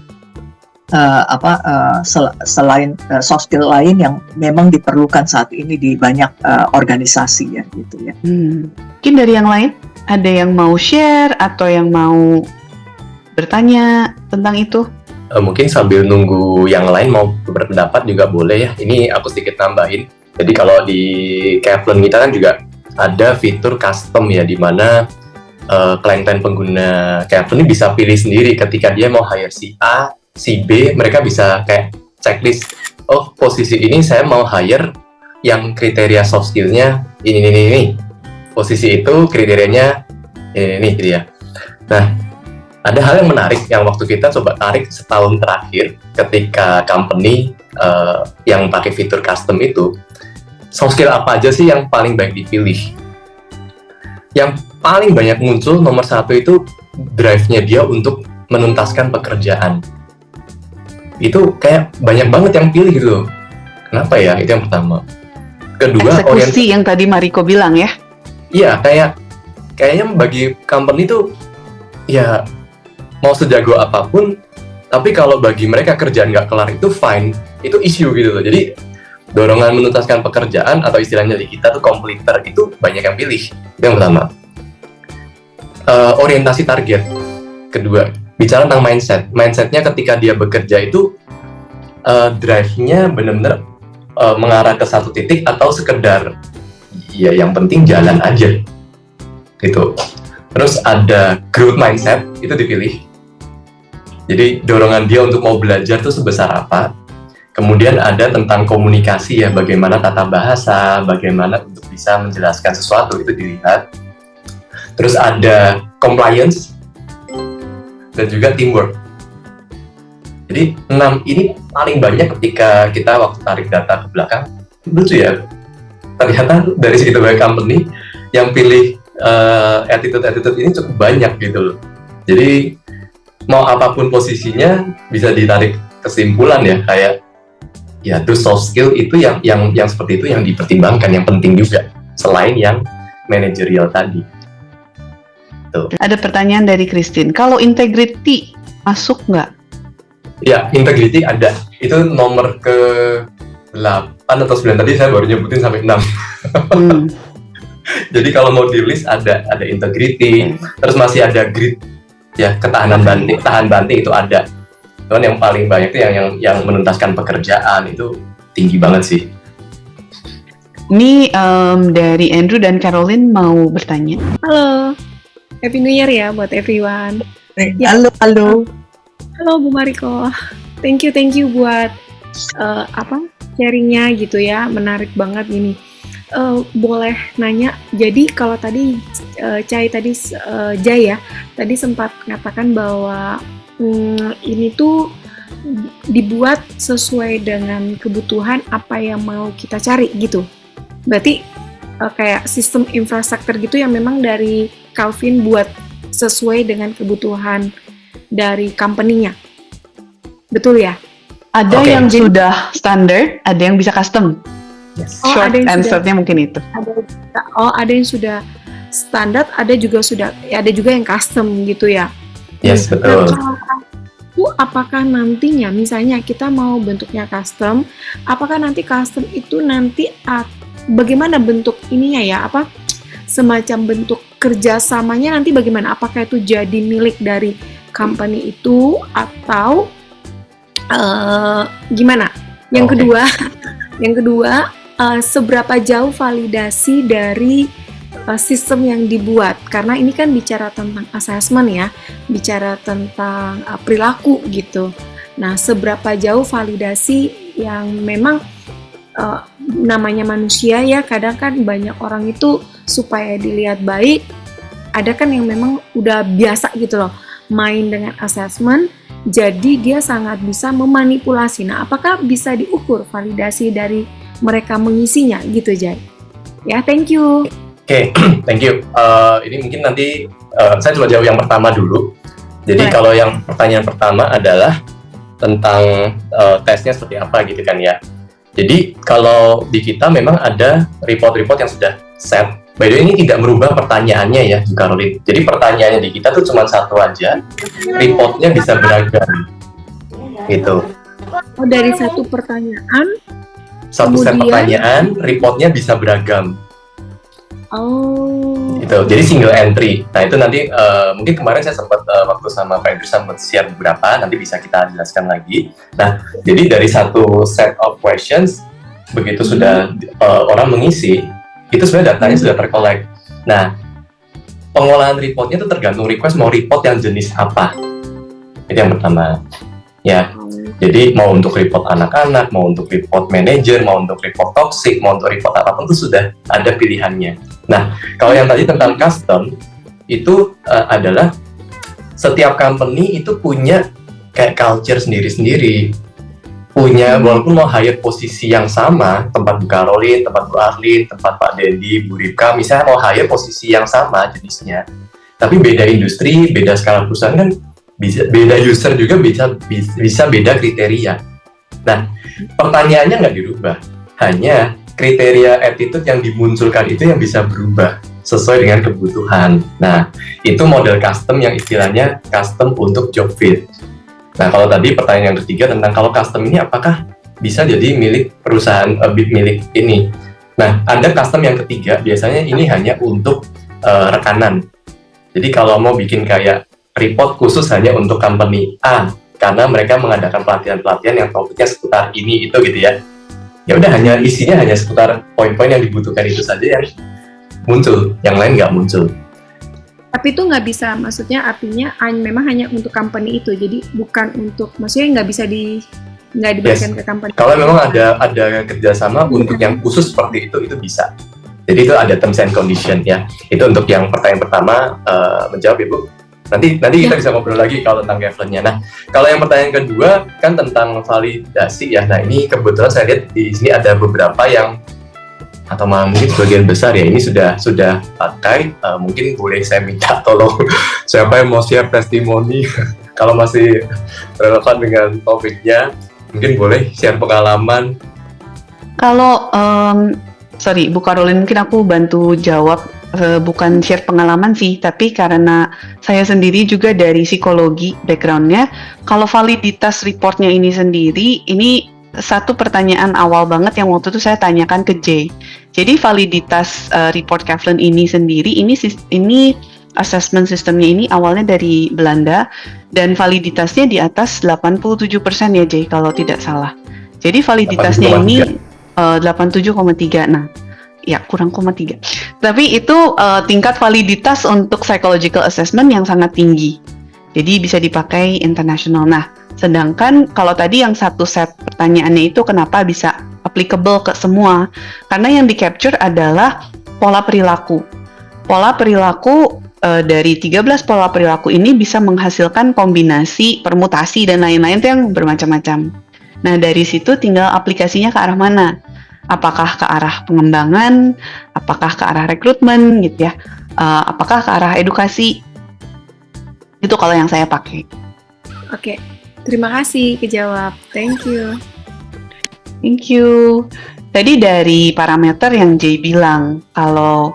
selain soft skill lain yang memang diperlukan saat ini di banyak organisasi ya gitu ya. Mungkin dari yang lain ada yang mau share atau yang mau bertanya tentang itu? Mungkin sambil nunggu yang lain mau berpendapat juga boleh ya. Ini aku sedikit nambahin. Jadi kalau di Kavlen kita kan juga ada fitur custom ya, di mana klien-klien pengguna Kavlen ini bisa pilih sendiri ketika dia mau hire si A, si B, mereka bisa kayak checklist, oh posisi ini saya mau hire yang kriteria soft skill-nya ini. Posisi itu kriterianya ini gitu ya. Nah, ada hal yang menarik yang waktu kita coba tarik setahun terakhir ketika company yang pakai fitur custom itu, soft skill apa aja sih yang paling baik dipilih? Yang paling banyak muncul nomor satu itu drive-nya dia untuk menuntaskan pekerjaan. Itu kayak banyak banget yang pilih gitu loh. Kenapa ya? Itu yang pertama. Kedua, eksekusi yang tadi Mariko bilang ya. Iya, kayaknya bagi company itu ya mau sejago apapun, tapi kalau bagi mereka kerjaan nggak kelar itu fine, itu issue gitu loh. Jadi dorongan menuntaskan pekerjaan atau istilahnya di kita tuh completer itu banyak yang pilih. Itu yang pertama. Orientasi target. Kedua, bicara tentang mindsetnya ketika dia bekerja itu drive-nya benar-benar mengarah ke satu titik atau sekedar ya yang penting jalan aja gitu. Terus ada growth mindset, itu dipilih. Jadi dorongan dia untuk mau belajar tuh sebesar apa. Kemudian ada tentang komunikasi ya, bagaimana tata bahasa, bagaimana untuk bisa menjelaskan sesuatu, itu dilihat. Terus ada compliance dan juga teamwork. Jadi 6 ini paling banyak ketika kita waktu tarik data ke belakang. Lucu ya, ternyata dari segitu banyak company yang pilih attitude ini cukup banyak gitu loh. Jadi mau apapun posisinya bisa ditarik kesimpulan ya, kayak ya tuh soft skill itu yang seperti itu yang dipertimbangkan, yang penting juga selain yang manajerial tadi. Tuh. Ada pertanyaan dari Christine, kalau integrity masuk nggak? Ya, integrity ada. Itu nomor ke 8 atau 9 tadi saya baru nyebutin sampai 6. Jadi kalau mau di list ada integrity, terus masih ada grit ya, ketahanan banting, tahan banting itu ada. Cuman yang paling banyak itu yang menuntaskan pekerjaan itu tinggi banget sih. Ini dari Andrew dan Caroline mau bertanya. Halo, Happy New Year ya buat everyone. Ya. Halo. Halo Bu Mariko, thank you buat sharingnya gitu ya, menarik banget ini. Boleh nanya, jadi kalau tadi Jay ya, tadi sempat mengatakan bahwa ini tuh dibuat sesuai dengan kebutuhan apa yang mau kita cari gitu. Berarti kayak sistem infrastruktur gitu yang memang dari Calvin buat sesuai dengan kebutuhan dari company-nya. Betul ya? Ada yang sudah standar, ada yang bisa custom. Yes. Short answer-nya mungkin itu. Ada yang sudah standar, ada juga yang custom gitu ya. Yes, betul. Nah, kalau apakah nantinya misalnya kita mau bentuknya custom, apakah nanti custom itu nanti bagaimana bentuk ininya ya, semacam bentuk kerjasamanya nanti bagaimana? Apakah itu jadi milik dari company itu atau gimana? Yang kedua, seberapa jauh validasi dari sistem yang dibuat? Karena ini kan bicara tentang assessment ya, bicara tentang perilaku gitu. Nah, seberapa jauh validasi yang memang namanya manusia ya, kadang kan banyak orang itu supaya dilihat baik, ada kan yang memang udah biasa gitu loh main dengan assessment, jadi dia sangat bisa memanipulasi. Nah, apakah bisa diukur validasi dari mereka mengisinya gitu, Jay? Ya, thank you. Oke, thank you. Ini mungkin nanti saya coba jawab yang pertama dulu. Jadi kalau yang pertanyaan pertama adalah tentang tesnya seperti apa gitu kan ya. Jadi kalau di kita memang ada report-report yang sudah set. By the way, ini tidak merubah pertanyaannya ya, Caroline. Jadi pertanyaannya di kita tuh cuma satu aja, reportnya bisa beragam. Gitu. Oh, dari satu pertanyaan? Satu set pertanyaan, reportnya bisa beragam. Oh. Gitu. Jadi single entry. Nah itu nanti mungkin kemarin saya sempat waktu sama Pak Idris sempat share beberapa, nanti bisa kita jelaskan lagi. Nah jadi dari satu set of questions, begitu sudah orang mengisi, itu sebenarnya datanya sudah terkolek. Nah pengolahan reportnya itu tergantung request mau report yang jenis apa. Itu yang pertama. Ya. Jadi mau untuk report anak-anak, mau untuk report manager, mau untuk report toxic, mau untuk report apapun itu sudah ada pilihannya. Nah, kalau yang tadi tentang custom, itu adalah setiap company itu punya kayak culture sendiri-sendiri. Punya, walaupun mau hire posisi yang sama, tempat Bu Caroline, tempat Bu Arlin, tempat Pak Dendi, Bu Ripka, misalnya mau hire posisi yang sama jenisnya. Tapi beda industri, beda skala perusahaan kan, bisa beda user juga bisa beda kriteria. Nah, pertanyaannya nggak dirubah, hanya kriteria attitude yang dimunculkan itu yang bisa berubah sesuai dengan kebutuhan. Nah, itu model custom yang istilahnya custom untuk job fit. Nah, kalau tadi pertanyaan yang ketiga tentang kalau custom ini apakah bisa jadi milik perusahaan, milik ini. Nah, ada custom yang ketiga, biasanya ini hanya untuk rekanan. Jadi kalau mau bikin kayak report khusus hanya untuk company A, karena mereka mengadakan pelatihan-pelatihan yang topiknya seputar ini itu gitu ya. Ya udah, isinya hanya seputar poin-poin yang dibutuhkan itu saja yang muncul, yang lain nggak muncul. Tapi itu nggak bisa, maksudnya artinya memang hanya untuk company itu, jadi bukan untuk, maksudnya nggak bisa nggak diberikan ke company. Kalau memang ada kerjasama untuk yang khusus seperti itu bisa. Jadi itu ada terms and condition ya. Itu untuk yang pertanyaan pertama menjawab Ibu. Nanti kita bisa ngobrol lagi kalau tentang Kevlennya. Nah, kalau yang pertanyaan kedua kan tentang validasi ya. Nah, ini kebetulan saya lihat di sini ada beberapa yang atau malah mungkin sebagian besar ya ini sudah pakai. Mungkin boleh saya minta tolong siapa yang mau share testimoni kalau masih relevan dengan topiknya, mungkin boleh share pengalaman. Kalau sorry Bu Caroline, mungkin aku bantu jawab. Bukan share pengalaman sih, tapi karena saya sendiri juga dari psikologi background-nya, kalau validitas reportnya ini sendiri, ini satu pertanyaan awal banget yang waktu itu saya tanyakan ke Jay. Jadi validitas report Kevlen ini sendiri, ini assessment sistemnya ini awalnya dari Belanda, dan validitasnya di atas 87% ya Jay, kalau tidak salah. Jadi validitasnya 87,3. ini 87,3. Nah, ya kurang 0,3. Tapi itu tingkat validitas untuk psychological assessment yang sangat tinggi. Jadi bisa dipakai internasional. Nah, sedangkan kalau tadi yang satu set pertanyaannya itu kenapa bisa applicable ke semua? Karena yang di-capture adalah pola perilaku. Pola perilaku dari 13 pola perilaku ini bisa menghasilkan kombinasi, permutasi, dan lain-lain itu yang bermacam-macam. Nah, dari situ tinggal aplikasinya ke arah mana? Apakah ke arah pengembangan, apakah ke arah rekrutmen gitu ya, apakah ke arah edukasi, itu kalau yang saya pakai. Oke, terima kasih kejawab, thank you. Thank you. Tadi dari parameter yang Jay bilang, kalau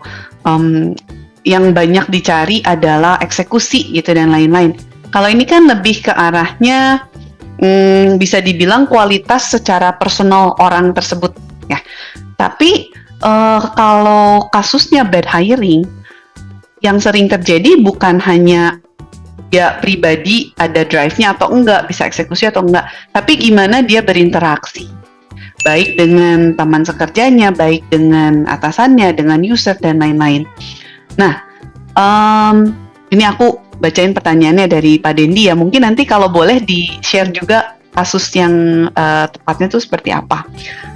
yang banyak dicari adalah eksekusi gitu dan lain-lain. Kalau ini kan lebih ke arahnya bisa dibilang kualitas secara personal orang tersebut. Ya, tapi kalau kasusnya bad hiring, yang sering terjadi bukan hanya dia pribadi ada drive-nya atau enggak, bisa eksekusi atau enggak, tapi gimana dia berinteraksi, baik dengan teman sekerjanya, baik dengan atasannya, dengan user, dan lain-lain. Nah, ini aku bacain pertanyaannya dari Pak Dendi ya, mungkin nanti kalau boleh di-share juga kasus yang tepatnya itu seperti apa.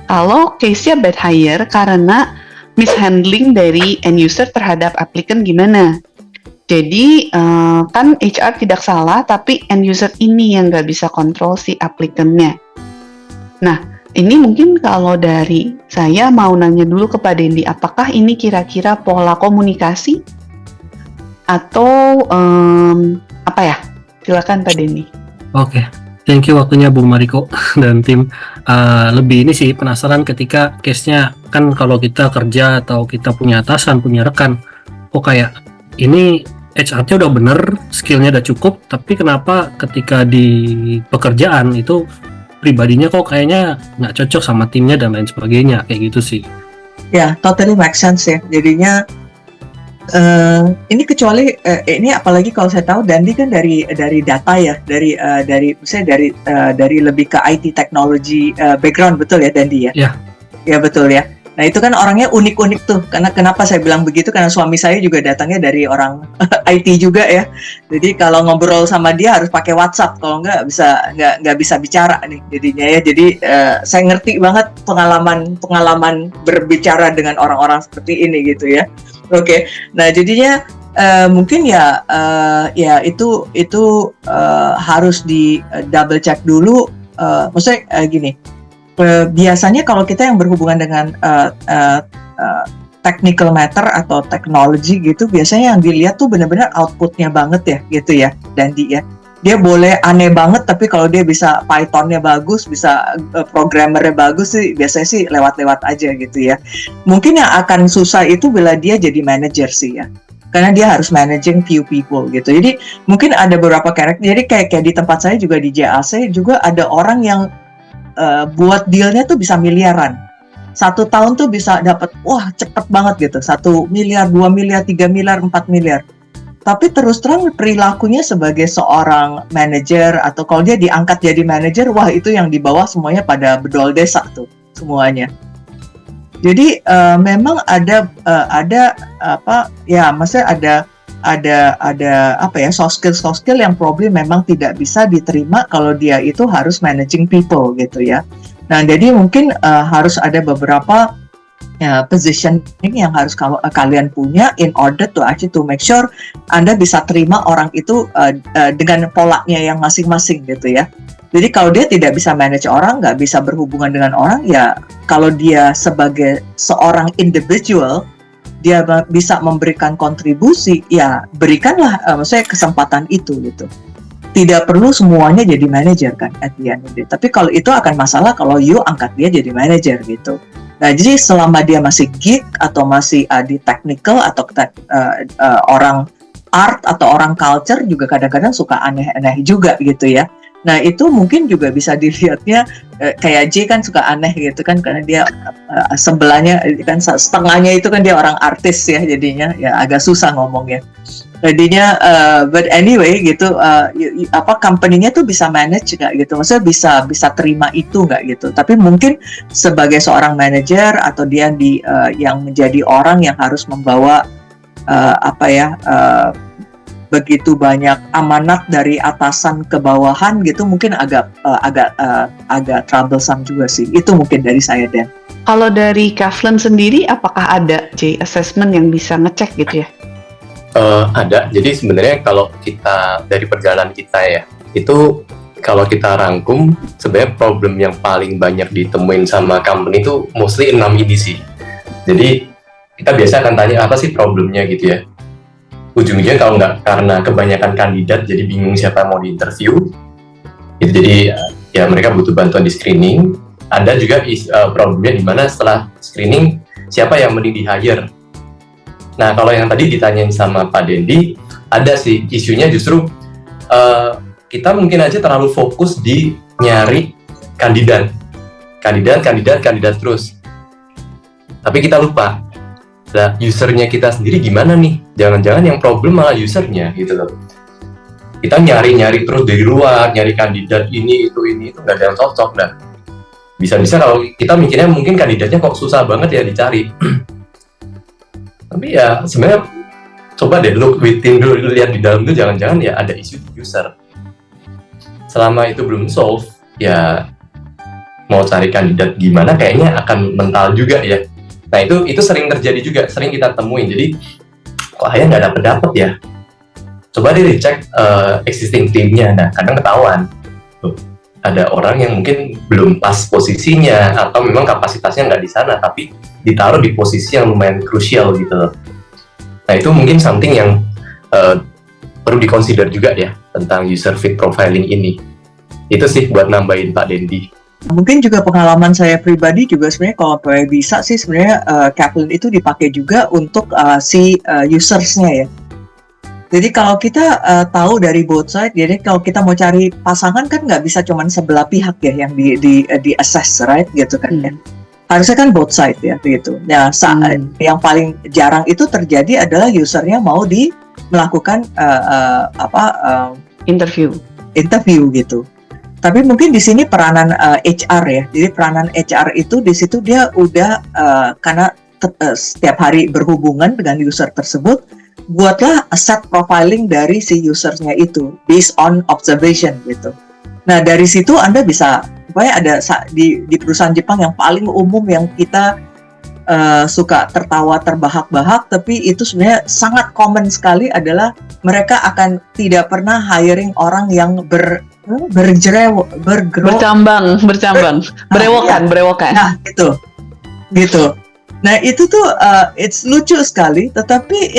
Kalau case-nya bad hire karena mishandling dari end user terhadap applicant gimana? Jadi kan HR tidak salah, tapi end user ini yang nggak bisa kontrol si applicant-nya. Nah, ini mungkin kalau dari saya mau nanya dulu ke Pak Dendi, apakah ini kira-kira pola komunikasi atau apa ya? Silakan Pak Dendi. Oke. Thank you waktunya Bung Mariko dan tim. Lebih ini sih penasaran ketika case-nya kan kalau kita kerja atau kita punya atasan, punya rekan, kayak ini HR-nya udah bener, skill-nya udah cukup, tapi kenapa ketika di pekerjaan itu pribadinya kok kayaknya nggak cocok sama timnya dan lain sebagainya, kayak gitu sih. Ya, totally make sense ya. Jadinya ini kecuali ini apalagi kalau saya tahu Dandi kan dari data ya, dari misalnya dari lebih ke IT technology background, betul ya Dandi ya? Ya. Ya betul ya. Nah itu kan orangnya unik-unik tuh. Karena kenapa saya bilang begitu? Karena suami saya juga datangnya dari orang IT juga ya. Jadi kalau ngobrol sama dia harus pakai WhatsApp. Kalau nggak bisa bicara nih jadinya ya. Jadi saya ngerti banget pengalaman berbicara dengan orang-orang seperti ini gitu ya. Oke. Nah jadinya mungkin ya itu harus di double check dulu. Maksudnya gini. Biasanya kalau kita yang berhubungan dengan technical matter atau teknologi gitu, biasanya yang dilihat tuh benar-benar outputnya banget ya gitu ya, Dandi ya. Dia boleh aneh banget, tapi kalau dia bisa Python-nya bagus, bisa programmernya bagus sih, biasanya sih lewat-lewat aja gitu ya. Mungkin yang akan susah itu bila dia jadi manager sih ya. Karena dia harus managing few people gitu. Jadi mungkin ada beberapa karakter. Jadi kayak di tempat saya juga di JAC juga ada orang yang buat dealnya tuh bisa miliaran. 1 tahun tuh bisa dapat, wah cepet banget gitu. 1 miliar, 2 miliar, 3 miliar, 4 miliar. tapi terus terang perilakunya sebagai seorang manajer atau kalau dia diangkat jadi manajer, wah itu yang di bawah semuanya pada bedol desa tuh semuanya. Jadi memang ada apa ya, maksudnya ada apa ya, soft skill yang probably memang tidak bisa diterima kalau dia itu harus managing people gitu ya. Nah jadi mungkin harus ada beberapa positioning yang harus kalian punya in order to actually to make sure Anda bisa terima orang itu dengan polanya yang masing-masing gitu ya. Jadi kalau dia tidak bisa manage orang, nggak bisa berhubungan dengan orang, ya kalau dia sebagai seorang individual dia bisa memberikan kontribusi, ya berikanlah maksudnya kesempatan itu gitu. Tidak perlu semuanya jadi manajer kan at the end of the day. Tapi kalau itu akan masalah kalau you angkat dia jadi manajer gitu. Nah, jadi selama dia masih geek atau masih di technical atau orang art atau orang culture juga kadang-kadang suka aneh-aneh juga gitu ya. Nah, itu mungkin juga bisa dilihatnya kayak J kan suka aneh gitu kan karena dia sebelahnya kan setengahnya itu kan dia orang artis ya, jadinya ya agak susah ngomongnya. Jadinya but anyway gitu apa company-nya tuh bisa manage nggak gitu, maksudnya bisa terima itu nggak gitu. Tapi mungkin sebagai seorang manajer atau dia yang menjadi orang yang harus membawa begitu banyak amanat dari atasan ke bawahan gitu, mungkin agak troublesome juga sih. Itu mungkin dari saya, Dan. Kalau dari Kavlen sendiri, apakah ada assessment yang bisa ngecek gitu ya? Ada. Jadi sebenarnya kalau kita dari perjalanan kita ya, itu kalau kita rangkum sebenarnya problem yang paling banyak ditemuin sama company itu mostly 6 ini sih. Jadi kita biasa akan tanya apa sih problemnya gitu ya. Ujungnya kalau nggak karena kebanyakan kandidat jadi bingung siapa yang mau diinterview. Gitu, jadi ya mereka butuh bantuan di screening. Ada juga problemnya di mana setelah screening siapa yang mending di-hire. Nah, kalau yang tadi ditanyain sama Pak Dendi, ada sih isunya justru kita mungkin aja terlalu fokus di nyari kandidat terus. Tapi kita lupa, nah, usernya kita sendiri gimana nih? Jangan-jangan yang problem malah usernya gitu loh. Kita nyari terus dari luar, nyari kandidat ini itu nggak ada yang cocok dah. Bisa-bisa kalau kita mikirnya mungkin kandidatnya kok susah banget ya dicari. Tapi ya sebenarnya coba deh look within dulu, lihat di dalam itu jangan-jangan ya ada isu di user. Selama itu belum solve, ya mau cari kandidat gimana kayaknya akan mental juga ya. Nah itu sering terjadi juga, sering kita temuin. Jadi kok akhirnya nggak dapet ya. Coba deh dicek existing timnya. Nah kadang ketahuan ada orang yang mungkin belum pas posisinya atau memang kapasitasnya nggak di sana, tapi ditaruh di posisi yang lumayan krusial gitu. Nah itu mungkin something yang perlu dikonsider juga ya tentang user fit profiling ini. Itu sih buat nambahin Pak Dendi. Mungkin juga pengalaman saya pribadi juga sebenarnya kalau bisa sih sebenarnya Kavlen itu dipakai juga untuk si usersnya ya. Jadi kalau kita tahu dari both side, jadi kalau kita mau cari pasangan kan nggak bisa cuma sebelah pihak ya yang di assess, right gitu kan ya. Harusnya kan both side ya gitu. Nah yang paling jarang itu terjadi adalah usernya mau melakukan interview gitu. Tapi mungkin di sini peranan HR ya. Jadi peranan HR itu di situ dia udah karena setiap hari berhubungan dengan user tersebut, buatlah set profiling dari si usernya itu based on observation gitu. Nah dari situ Anda bisa, supaya ada di perusahaan Jepang yang paling umum yang kita suka tertawa terbahak-bahak, tapi itu sebenarnya sangat common sekali adalah mereka akan tidak pernah hiring orang yang bercambang, berewokan. Nah gitu. Nah itu tuh it's lucu sekali, tetapi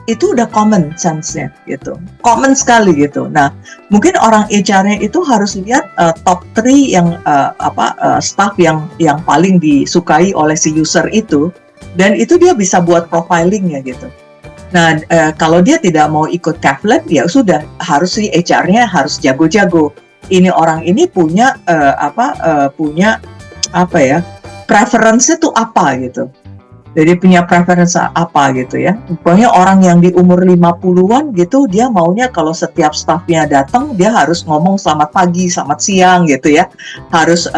itu udah common sense-nya gitu, common sekali gitu. Nah mungkin orang HR-nya itu harus lihat top 3 yang staff yang paling disukai oleh si user itu, dan itu dia bisa buat profilingnya gitu. Nah kalau dia tidak mau ikut Kavlen, ya sudah, harus si HR-nya harus jago-jago. Ini orang ini punya preference-nya tuh apa gitu. Jadi punya preference apa gitu ya. Pokoknya orang yang di umur 50-an gitu, dia maunya kalau setiap staffnya datang, dia harus ngomong selamat pagi, selamat siang gitu ya. Harus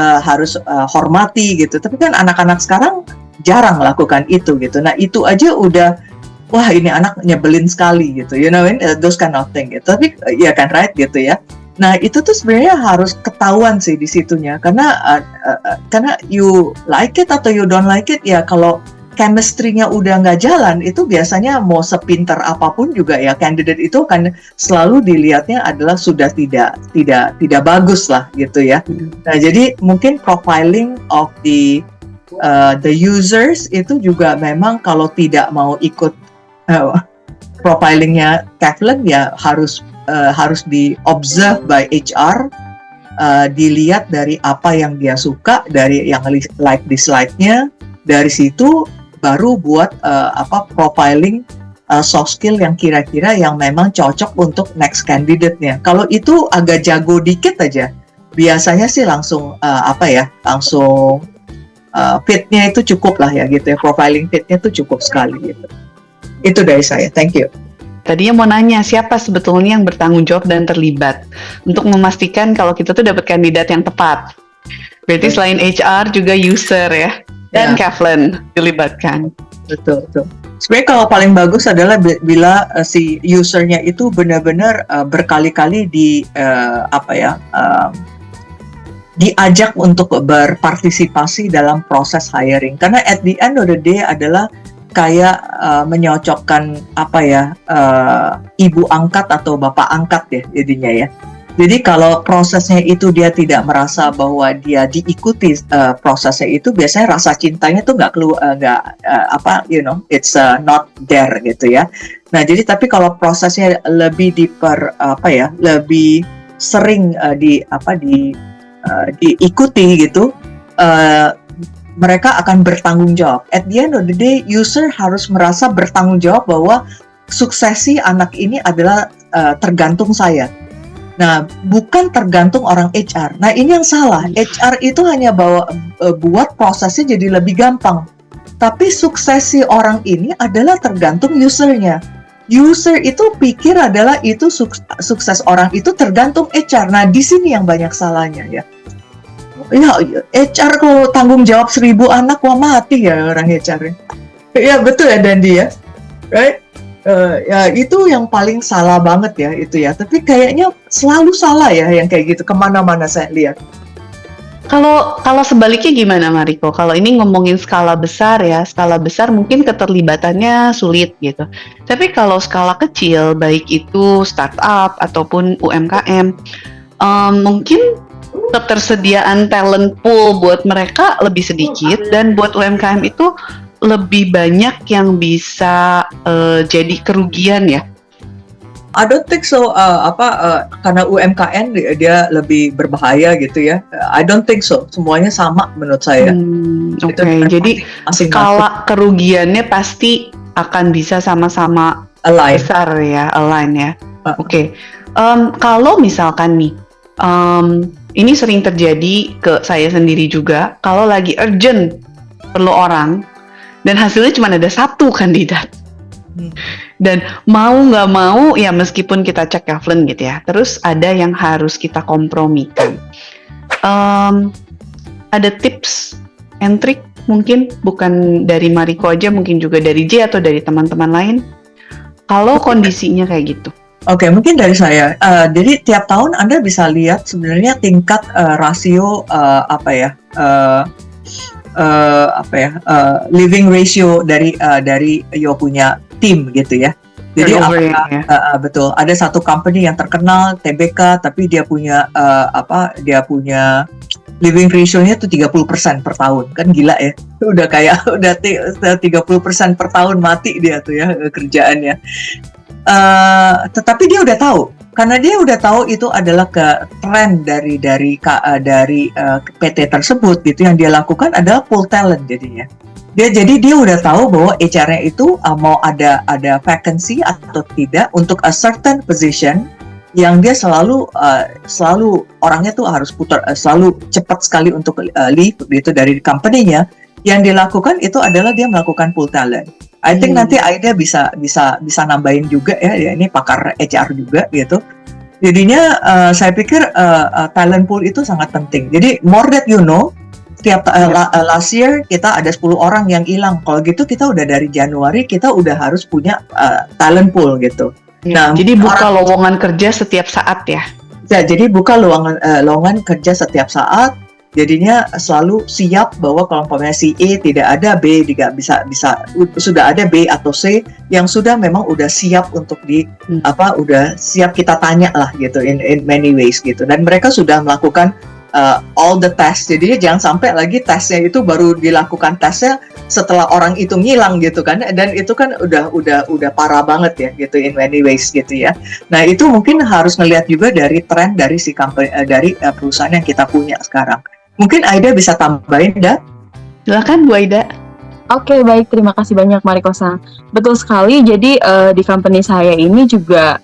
hormati gitu. Tapi kan anak-anak sekarang jarang lakukan itu gitu. Nah itu aja udah, wah ini anak nyebelin sekali gitu. You know, those kind of thing gitu. Tapi ya kan, right gitu ya. Nah itu tuh sebenarnya harus ketahuan sih di situnya. Karena you like it atau you don't like it, ya kalau chemistry-nya udah nggak jalan, itu biasanya mau sepinter apapun juga ya, candidate itu akan selalu dilihatnya adalah sudah tidak bagus lah gitu ya. Nah jadi mungkin profiling of the users itu juga memang kalau tidak mau ikut profilingnya Kavlen ya harus di observe by HR, dilihat dari apa yang dia suka, dari yang like dislike-nya, dari situ baru buat profiling soft skill yang kira-kira yang memang cocok untuk next candidate-nya. Kalau itu agak jago dikit aja, biasanya sih langsung fit-nya itu cukup lah ya gitu ya, profiling fit-nya itu cukup sekali gitu. Itu dari saya, thank you. Tadinya mau nanya siapa sebetulnya yang bertanggung jawab dan terlibat untuk memastikan kalau kita tuh dapat kandidat yang tepat. Berarti selain HR juga user ya. Dan Kavlen dilibatkan. Betul. Sebenarnya kalau paling bagus adalah bila si usernya itu benar-benar berkali-kali diajak untuk berpartisipasi dalam proses hiring. Karena at the end of the day adalah kayak menyocokkan ibu angkat atau bapak angkat ya jadinya ya. Jadi kalau prosesnya itu dia tidak merasa bahwa dia diikuti prosesnya itu, biasanya rasa cintanya tuh nggak keluar, it's not there gitu ya. Nah jadi tapi kalau prosesnya lebih lebih sering diikuti gitu, mereka akan bertanggung jawab. At the end of the day, user harus merasa bertanggung jawab bahwa suksesi anak ini adalah tergantung saya. Nah, bukan tergantung orang HR. Nah, ini yang salah. HR itu hanya buat prosesnya jadi lebih gampang. Tapi suksesi orang ini adalah tergantung usernya. User itu pikir adalah itu sukses orang itu tergantung HR. Nah, di sini yang banyak salahnya ya. Ya, HR kalau tanggung jawab 1.000 anak, wah mati ya orang HR-nya. Ya, betul ya Dandi ya. Right? Ya itu yang paling salah banget ya itu ya. Tapi kayaknya selalu salah ya yang kayak gitu, kemana-mana saya lihat. Kalau sebaliknya gimana Mariko? Kalau ini ngomongin skala besar ya, skala besar mungkin keterlibatannya sulit gitu. Tapi kalau skala kecil, baik itu startup ataupun UMKM, mungkin ketersediaan talent pool buat mereka lebih sedikit, dan buat UMKM itu lebih banyak yang bisa jadi kerugian ya. I don't think so. Karena UMKM dia lebih berbahaya gitu ya. I don't think so. Semuanya sama menurut saya. Oke. Jadi skala kerugiannya pasti akan bisa sama-sama align. Besar ya, align ya. Oke. Kalau misalkan nih, ini sering terjadi ke saya sendiri juga. Kalau lagi urgent perlu orang, dan hasilnya cuma ada satu kandidat. Dan mau nggak mau ya meskipun kita cek Kavlen gitu ya, terus ada yang harus kita kompromikan. Ada tips and trick mungkin bukan dari Mariko aja, mungkin juga dari J atau dari teman-teman lain kalau kondisinya kayak gitu. Oke, mungkin dari saya. Jadi tiap tahun Anda bisa lihat sebenarnya tingkat rasio living ratio dari yo punya tim gitu ya. Jadi betul, ada satu company yang terkenal TBK tapi dia punya living ratio-nya tuh 30% per tahun. Kan gila ya. Udah 30% per tahun mati dia tuh ya kerjaannya. Tetapi dia udah tahu, karena dia udah tahu itu adalah tren dari PT tersebut gitu, yang dia lakukan adalah pull talent jadinya. Jadi dia udah tahu bahwa HR-nya itu mau ada vacancy atau tidak untuk a certain position yang dia selalu orangnya tuh harus selalu cepat sekali untuk leave gitu dari company-nya. Yang dilakukan itu adalah dia melakukan pool talent. I think nanti Aida bisa nambahin juga ya, ini pakar HR juga gitu. Jadinya saya pikir talent pool itu sangat penting. Jadi more that you know, setiap last year kita ada 10 orang yang hilang. Kalau gitu kita udah dari Januari kita udah harus punya talent pool gitu. Nah, jadi buka lowongan kerja setiap saat ya. Ya, jadi buka lowongan kerja setiap saat. Jadinya selalu siap bahwa kalau umpamanya si A tidak ada, B tidak bisa sudah ada B atau C yang sudah memang udah siap untuk udah siap kita tanya lah gitu in many ways gitu. Dan mereka sudah melakukan all the test. Jadi jangan sampai lagi tesnya itu baru dilakukan tesnya setelah orang itu ngilang gitu kan. Dan itu kan udah parah banget ya gitu in many ways gitu ya. Nah, itu mungkin harus ngelihat juga dari tren dari si company dari perusahaan yang kita punya sekarang. Mungkin Aida bisa tambahin, dah. Silakan Bu Aida. Oke, baik. Terima kasih banyak, Mariko-san. Betul sekali. Jadi di company saya ini juga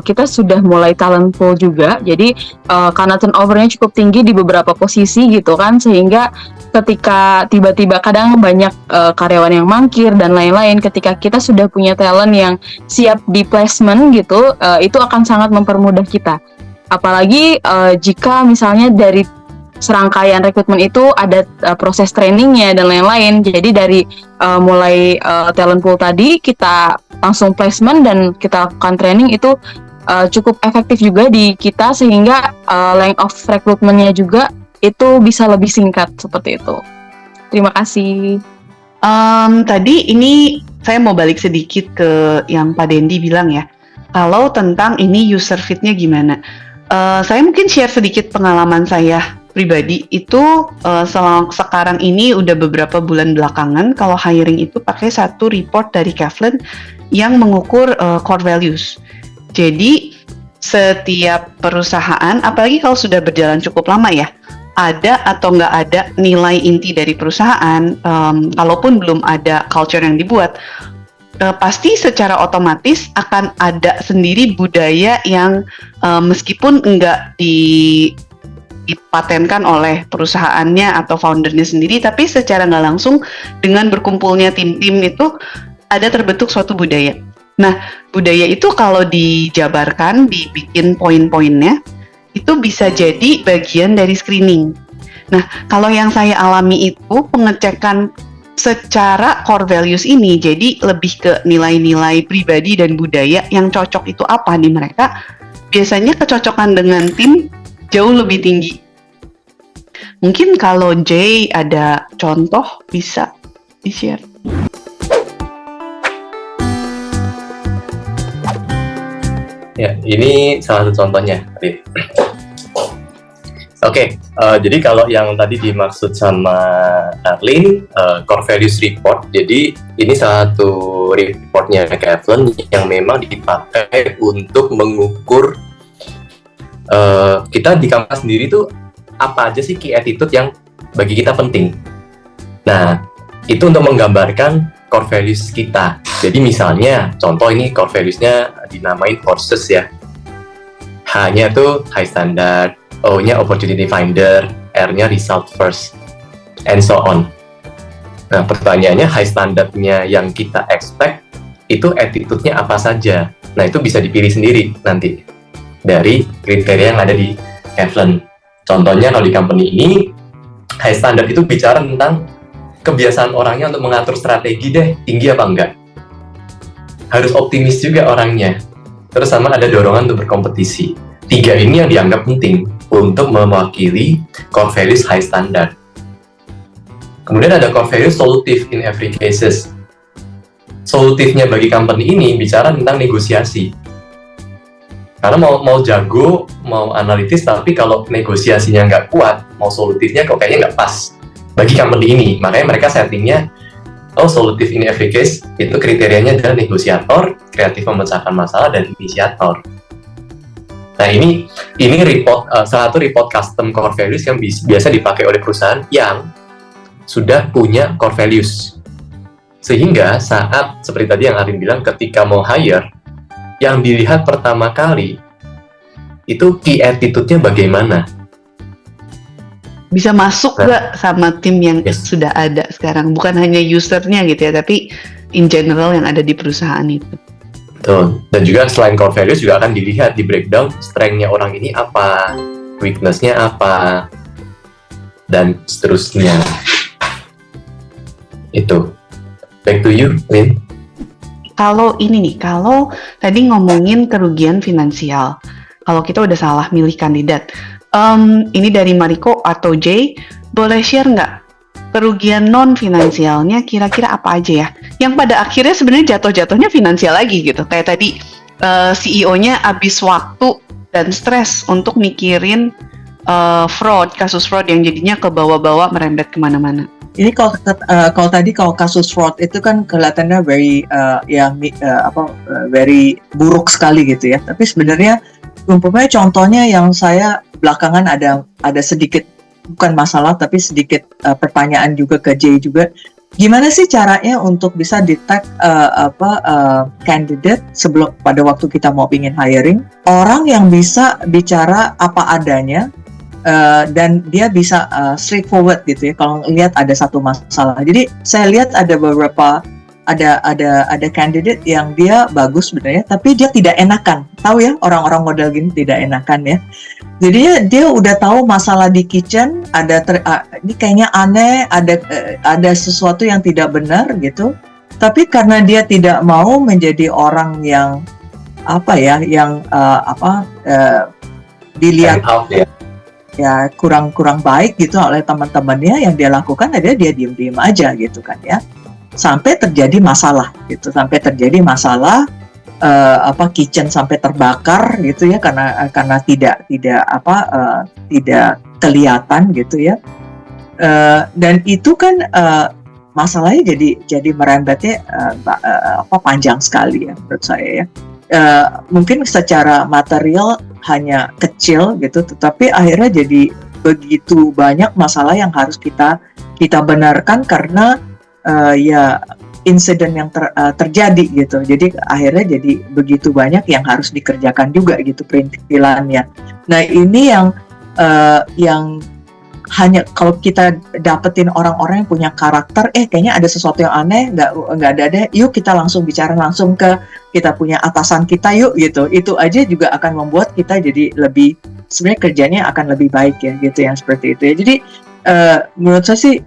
kita sudah mulai talent pool juga. Jadi karena turnover-nya cukup tinggi di beberapa posisi gitu kan, sehingga ketika tiba-tiba kadang banyak karyawan yang mangkir dan lain-lain, ketika kita sudah punya talent yang siap di placement gitu, itu akan sangat mempermudah kita. Apalagi jika misalnya dari serangkaian rekrutmen itu ada proses trainingnya dan lain-lain. Jadi dari mulai talent pool tadi kita langsung placement dan kita lakukan training itu cukup efektif juga di kita, sehingga length of rekrutmennya juga itu bisa lebih singkat seperti itu. Terima kasih. Tadi ini saya mau balik sedikit ke yang Pak Dendi bilang ya. Kalau tentang ini user fit-nya gimana? Saya mungkin share sedikit pengalaman saya pribadi itu sekarang ini udah beberapa bulan belakangan kalau hiring itu pakai satu report dari Kavlen yang mengukur core values. Jadi setiap perusahaan, apalagi kalau sudah berjalan cukup lama ya, ada atau nggak ada nilai inti dari perusahaan, kalaupun belum ada culture yang dibuat, pasti secara otomatis akan ada sendiri budaya yang meskipun nggak dipatenkan oleh perusahaannya atau foundernya sendiri, tapi secara nggak langsung dengan berkumpulnya tim-tim itu ada terbentuk suatu budaya. Nah, budaya itu kalau dijabarkan, dibikin poin-poinnya, itu bisa jadi bagian dari screening. Nah, kalau yang saya alami itu pengecekan secara core values ini, jadi lebih ke nilai-nilai pribadi dan budaya yang cocok itu apa di mereka, biasanya kecocokan dengan tim jauh lebih tinggi. Mungkin kalau Jay ada contoh bisa di-share. Ya, ini salah satu contohnya. Oke, jadi kalau yang tadi dimaksud sama Arlene, Core Values Report, jadi ini salah satu reportnya Kavlen yang memang dipakai untuk mengukur kita di kampus sendiri tuh apa aja sih key attitude yang bagi kita penting. Nah, itu untuk menggambarkan core values kita. Jadi misalnya, contoh ini core values-nya dinamain horses ya. H-nya tuh high standard, O-nya opportunity finder, R-nya result first, and so on. Nah, pertanyaannya high standard-nya yang kita expect, itu attitude-nya apa saja? Nah, itu bisa dipilih sendiri nanti dari kriteria yang ada di Kavlen. Contohnya kalau di company ini, high standard itu bicara tentang kebiasaan orangnya untuk mengatur strategi deh, tinggi apa enggak. Harus optimis juga orangnya. Terus sama ada dorongan untuk berkompetisi. 3 ini yang dianggap penting untuk mewakili core values high standard. Kemudian ada core values solutive in every cases. Solutifnya bagi company ini bicara tentang negosiasi. Karena mau jago, mau analitis, tapi kalau negosiasinya nggak kuat, mau solutifnya kok kayaknya nggak pas bagi company ini. Makanya mereka settingnya, solutif in every case, itu kriterianya adalah negosiator, kreatif memecahkan masalah, dan inisiator. Nah, ini report, salah satu report custom core values yang biasa dipakai oleh perusahaan yang sudah punya core values. Sehingga saat, seperti tadi yang Arin bilang, ketika mau hire, yang dilihat pertama kali itu key attitude-nya bagaimana. bisa masuk Nah. gak sama tim yang Yes. sudah ada sekarang, bukan hanya usernya gitu ya, tapi in general yang ada di perusahaan itu. Betul. Dan juga selain core values juga akan dilihat di breakdown strength-nya orang ini apa, weakness-nya apa, dan seterusnya. Itu. Back to you, Lin. Kalau ini nih, kalau tadi ngomongin kerugian finansial, kalau kita udah salah milih kandidat, ini dari Mariko atau Jay, boleh share nggak kerugian non finansialnya kira-kira apa aja ya? Yang pada akhirnya sebenarnya jatuh-jatuhnya finansial lagi gitu. Kayak tadi CEO-nya habis waktu dan stres untuk mikirin kasus fraud yang jadinya ke bawah-bawah merembet kemana-mana. Ini kalau kasus fraud itu kan kelihatannya very buruk sekali gitu ya. Tapi sebenarnya umpamanya contohnya yang saya belakangan ada sedikit, bukan masalah tapi sedikit pertanyaan juga ke Jay juga. Gimana sih caranya untuk bisa detect candidate sebelum pada waktu kita mau ingin hiring, orang yang bisa bicara apa adanya, dan dia bisa straightforward gitu ya kalau lihat ada satu masalah. Jadi saya lihat ada beberapa ada candidate yang dia bagus sebenarnya, tapi dia tidak enakan. Tahu ya, orang-orang model gini tidak enakan ya. Jadinya dia udah tahu masalah di kitchen, ini kayaknya aneh, ada sesuatu yang tidak benar gitu. Tapi karena dia tidak mau menjadi orang yang dilihat ya kurang baik gitu oleh teman-temannya, yang dia lakukan adalah dia diem-diem aja gitu kan ya, sampai terjadi masalah kitchen sampai terbakar gitu ya, karena tidak kelihatan gitu ya, dan itu kan masalahnya jadi merembetnya panjang sekali ya menurut saya ya. Mungkin secara material hanya kecil gitu, tetapi akhirnya jadi begitu banyak masalah yang harus kita benarkan karena insiden yang terjadi gitu. Jadi akhirnya jadi begitu banyak yang harus dikerjakan juga gitu perintilannya. Nah ini yang hanya kalau kita dapetin orang-orang yang punya karakter, kayaknya ada sesuatu yang aneh, nggak ada, yuk kita langsung bicara langsung ke kita punya atasan kita yuk gitu. Itu aja juga akan membuat kita jadi lebih, sebenarnya kerjanya akan lebih baik ya gitu, yang seperti itu ya. Jadi menurut saya sih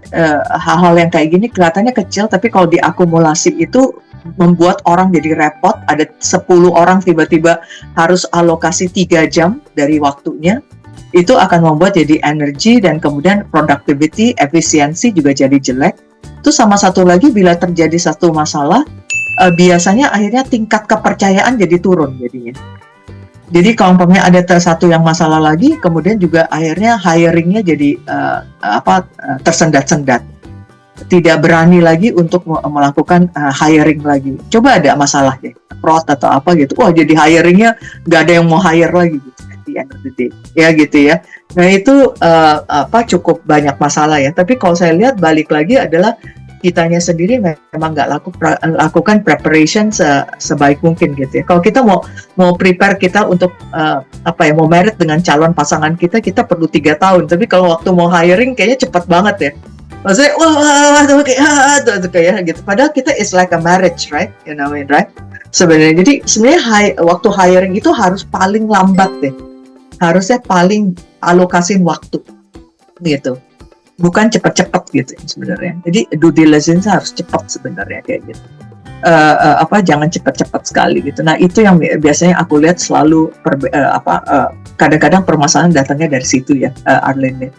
hal-hal yang kayak gini kelihatannya kecil, tapi kalau diakumulasi itu membuat orang jadi repot. Ada 10 orang tiba-tiba harus alokasi 3 jam dari waktunya. Itu akan membuat jadi energi, dan kemudian productivity, efisiensi juga jadi jelek. Itu sama satu lagi, bila terjadi satu masalah, biasanya akhirnya tingkat kepercayaan jadi turun jadinya. Jadi kalau umpamanya ada satu yang masalah lagi, kemudian juga akhirnya hiringnya jadi tersendat-sendat. Tidak berani lagi untuk melakukan hiring lagi. Coba ada masalah ya, fraud atau apa gitu, wah jadi hiringnya nggak ada yang mau hire lagi gitu. End of the day ya gitu ya. Nah itu cukup banyak masalah ya. Tapi kalau saya lihat balik lagi adalah kitanya sendiri memang nggak lakukan preparation sebaik mungkin gitu ya. Kalau kita mau prepare kita untuk mau merit dengan calon pasangan kita perlu 3 tahun. Tapi kalau waktu mau hiring kayaknya cepat banget ya. Maksudnya kayak gitu. Padahal kita is like a marriage, right? You know it, right? Sebenarnya. Jadi sebenarnya waktu hiring itu harus paling lambat deh. Harusnya paling alokasin waktu gitu, bukan cepat-cepat gitu sebenarnya. Jadi due diligence harus cepat sebenarnya kayak gitu. Jangan cepat-cepat sekali gitu. Nah itu yang biasanya aku lihat selalu kadang-kadang permasalahan datangnya dari situ ya, Arlene.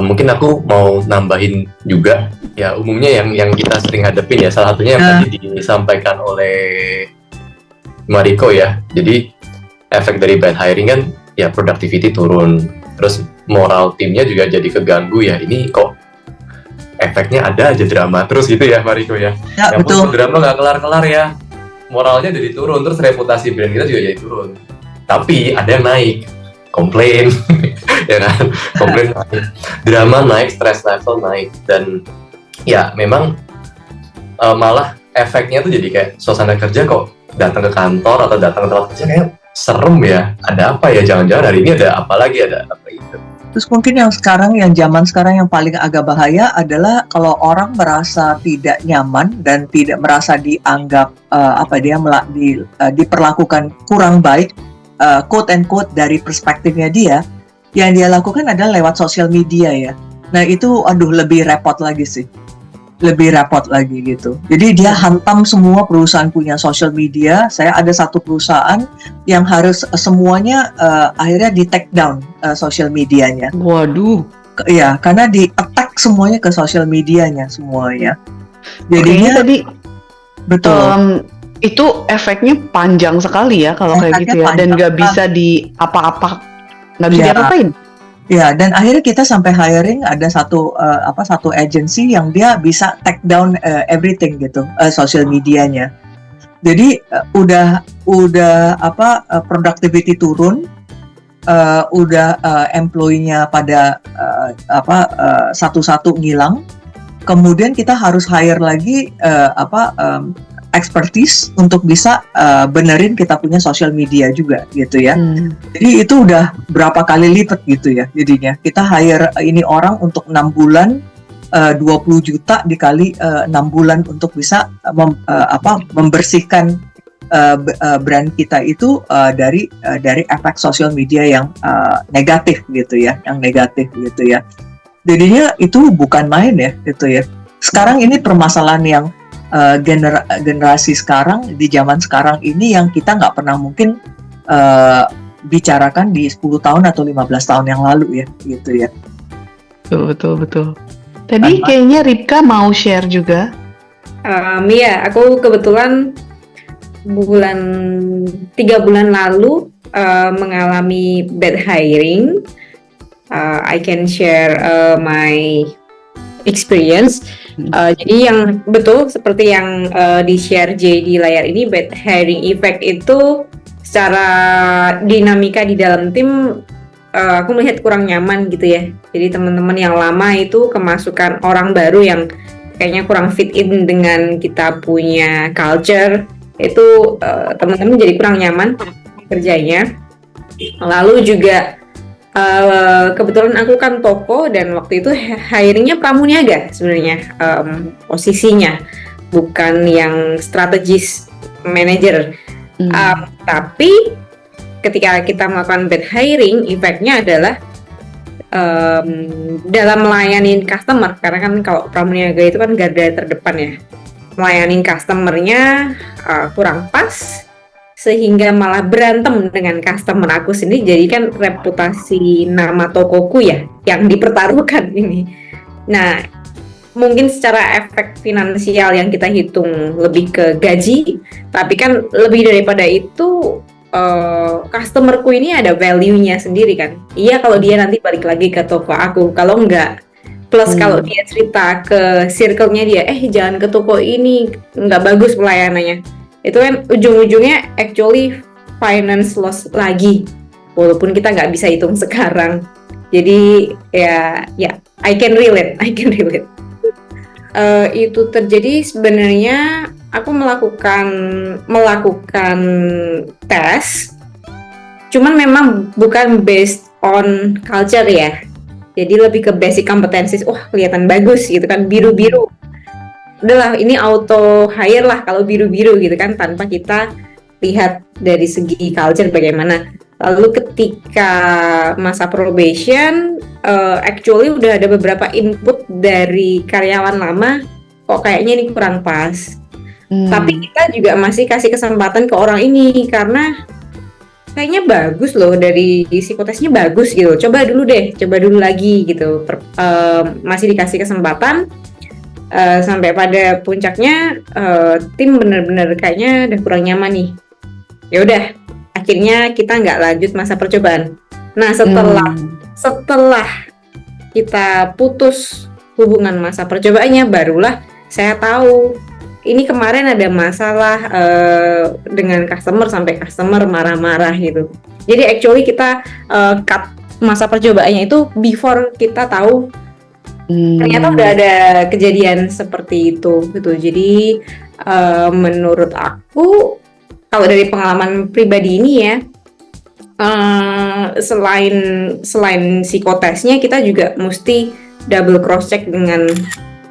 Mungkin aku mau nambahin juga ya, umumnya yang kita sering hadapin ya, salah satunya yang tadi disampaikan oleh Mariko ya. Jadi efek dari bad hiring kan ya productivity turun, terus moral timnya juga jadi keganggu ya. Ini kok efeknya ada aja drama terus gitu ya Mariko ya. Ya betul. Drama nggak kelar-kelar ya, moralnya jadi turun, terus reputasi brand kita juga jadi turun. Tapi ada yang naik, komplain ya kan, komplain naik, drama naik, stress level naik, dan ya memang malah efeknya tuh jadi kayak suasana kerja kok datang ke kantor atau datang ke tempat kerja kayak serem ya, ada apa ya, jangan-jangan hari ini ada apa lagi, ada apa itu. Terus mungkin yang zaman sekarang yang paling agak bahaya adalah kalau orang merasa tidak nyaman dan tidak merasa dianggap diperlakukan kurang baik, quote and quote dari perspektifnya dia, yang dia lakukan adalah lewat sosial media ya. Nah itu lebih repot lagi sih. Lebih repot lagi gitu. Jadi dia hantam semua perusahaan punya social media. Saya ada satu perusahaan yang harus semuanya akhirnya di take down social medianya. Waduh. Ya, karena di attack semuanya ke social medianya semuanya. Kayaknya Jadinya tadi betul. itu efeknya panjang sekali ya kalau kayak Efeknya gitu ya, dan panjang nggak bisa nggak bisa Iya. diapa-apain. Ya, dan akhirnya kita sampai hiring ada satu agency yang dia bisa take down everything gitu, social medianya. Jadi productivity turun, employee-nya pada satu-satu ngilang. Kemudian kita harus hire lagi expertise untuk bisa benerin kita punya social media juga gitu ya. Jadi itu udah berapa kali lipat gitu ya jadinya. Kita hire ini orang untuk 6 bulan, 20 juta dikali 6 bulan untuk bisa membersihkan brand kita itu dari efek social media yang negatif gitu ya, Jadinya itu bukan main ya gitu ya. Sekarang ini permasalahan yang generasi sekarang di zaman sekarang ini yang kita nggak pernah mungkin bicarakan di 10 tahun atau 15 tahun yang lalu ya gitu ya. Betul. Tadi kayaknya Ripka mau share juga. Iya, aku kebetulan 3 bulan lalu mengalami bad hiring. I can share my experience. Jadi yang betul seperti yang di-share J di layar ini, bad hiring effect itu secara dinamika di dalam tim aku melihat kurang nyaman gitu ya. Jadi teman-teman yang lama itu kemasukan orang baru yang kayaknya kurang fit in dengan kita punya culture, itu teman-teman jadi kurang nyaman kerjanya. Lalu juga kebetulan aku kan toko dan waktu itu hiringnya pramuniaga sebenarnya, posisinya bukan yang strategis manager. Tapi ketika kita melakukan bad hiring, efeknya adalah dalam melayani customer, karena kan kalau pramuniaga itu kan garda terdepan ya, melayani customernya kurang pas, sehingga malah berantem dengan customer aku sendiri. Jadi kan reputasi nama tokoku ya yang dipertaruhkan ini. Nah, mungkin secara efek finansial yang kita hitung lebih ke gaji, tapi kan lebih daripada itu customerku ini ada value-nya sendiri kan. Iya kalau dia nanti balik lagi ke toko aku, kalau enggak, plus kalau dia cerita ke circle-nya dia, jangan ke toko ini, nggak bagus pelayanannya, itu kan ujung-ujungnya actually finance loss lagi, walaupun kita nggak bisa hitung sekarang. Jadi ya I can relate. Itu terjadi sebenarnya aku melakukan tes, cuman memang bukan based on culture ya, jadi lebih ke basic competencies. Kelihatan bagus gitu kan, biru-biru, udahlah ini auto hire lah kalau biru-biru gitu kan, tanpa kita lihat dari segi culture bagaimana. Lalu ketika masa probation, actually udah ada beberapa input dari karyawan lama, kok kayaknya ini kurang pas. Tapi kita juga masih kasih kesempatan ke orang ini, karena kayaknya bagus loh, dari psikotesnya bagus gitu, coba dulu lagi gitu. Masih dikasih kesempatan, sampai pada puncaknya tim bener-bener kayaknya udah kurang nyaman nih. Ya udah, akhirnya kita nggak lanjut masa percobaan. Nah, setelah kita putus hubungan masa percobaannya, barulah saya tahu ini kemarin ada masalah dengan customer, sampai customer marah-marah gitu. Jadi actually kita cut masa percobaannya itu before kita tahu ternyata udah ada kejadian seperti itu gitu. Jadi menurut aku, kalau dari pengalaman pribadi ini ya, selain selain psikotesnya kita juga mesti double cross check dengan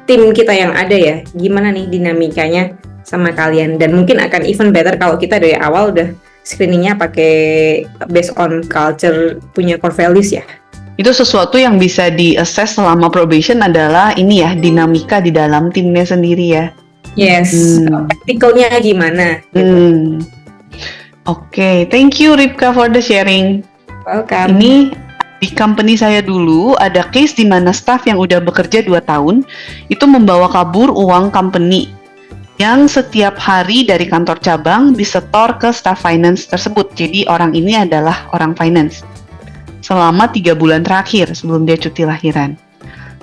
tim kita yang ada ya. Gimana nih dinamikanya sama kalian, dan mungkin akan even better kalau kita dari awal udah screeningnya pakai based on culture, punya core values ya. Itu sesuatu yang bisa di-assess selama probation adalah ini ya, dinamika di dalam timnya sendiri ya. Yes, practicalnya gimana gitu. Oke, thank you Ripka for the sharing. Welcome. Ini di company saya dulu ada case di mana staff yang udah bekerja 2 tahun itu membawa kabur uang company yang setiap hari dari kantor cabang disetor ke staff finance tersebut. Jadi orang ini adalah orang finance selama 3 bulan terakhir sebelum dia cuti lahiran.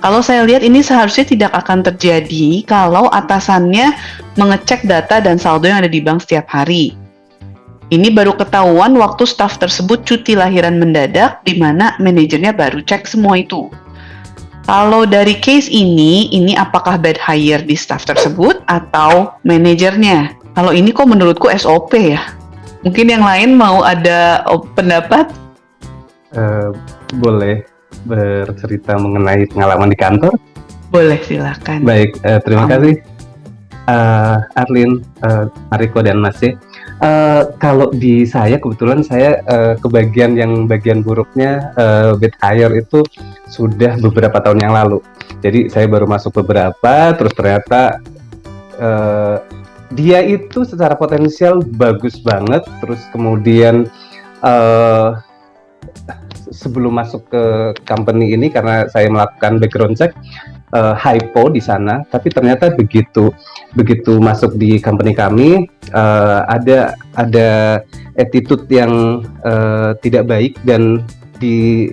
Kalau saya lihat ini seharusnya tidak akan terjadi kalau atasannya mengecek data dan saldo yang ada di bank setiap hari. Ini baru ketahuan waktu staff tersebut cuti lahiran mendadak, di mana manajernya baru cek semua itu. Kalau dari case ini apakah bad hire di staff tersebut atau manajernya? Kalau ini kok menurutku SOP ya. Mungkin yang lain mau ada pendapat? Boleh bercerita mengenai pengalaman di kantor? Boleh, silakan. Baik, terima kasih Arlin, Mariko, dan Mas C. Kalau di saya kebetulan saya kebagian yang bagian buruknya bad hire itu sudah beberapa tahun yang lalu. Jadi saya baru masuk beberapa, terus ternyata dia itu secara potensial bagus banget. Terus kemudian sebelum masuk ke company ini, karena saya melakukan background check, hypo di sana, tapi ternyata begitu masuk di company kami ada attitude yang tidak baik, dan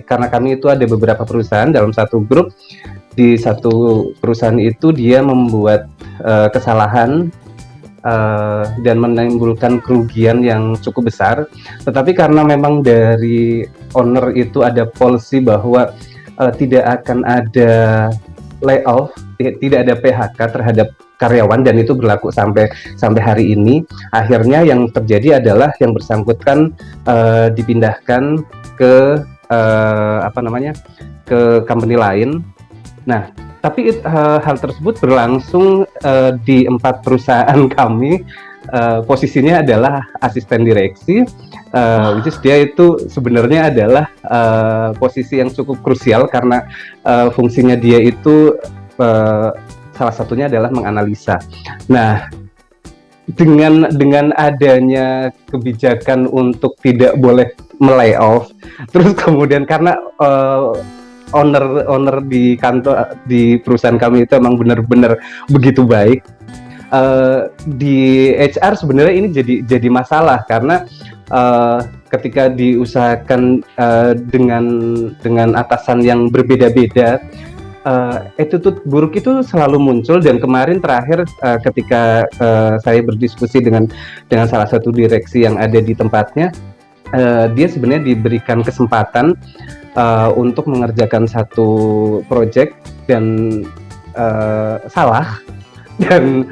karena kami itu ada beberapa perusahaan dalam satu grup. Di satu perusahaan itu dia membuat kesalahan dan menimbulkan kerugian yang cukup besar, tetapi karena memang dari owner itu ada policy bahwa tidak akan ada layoff, tidak ada PHK terhadap karyawan, dan itu berlaku sampai hari ini. Akhirnya yang terjadi adalah yang bersangkutan dipindahkan ke ke company lain. Nah, tapi hal tersebut berlangsung di 4 perusahaan kami. Posisinya adalah asisten direksi, which is dia itu sebenarnya adalah posisi yang cukup krusial karena fungsinya dia itu salah satunya adalah menganalisa. Nah, dengan adanya kebijakan untuk tidak boleh melay-off, terus kemudian karena owner di kantor di perusahaan kami itu emang benar-benar begitu baik, di HR sebenarnya ini jadi masalah karena ketika diusahakan dengan atasan yang berbeda-beda, attitude buruk itu selalu muncul. Dan kemarin terakhir ketika saya berdiskusi dengan salah satu direksi yang ada di tempatnya, dia sebenarnya diberikan kesempatan untuk mengerjakan satu project dan salah. Dan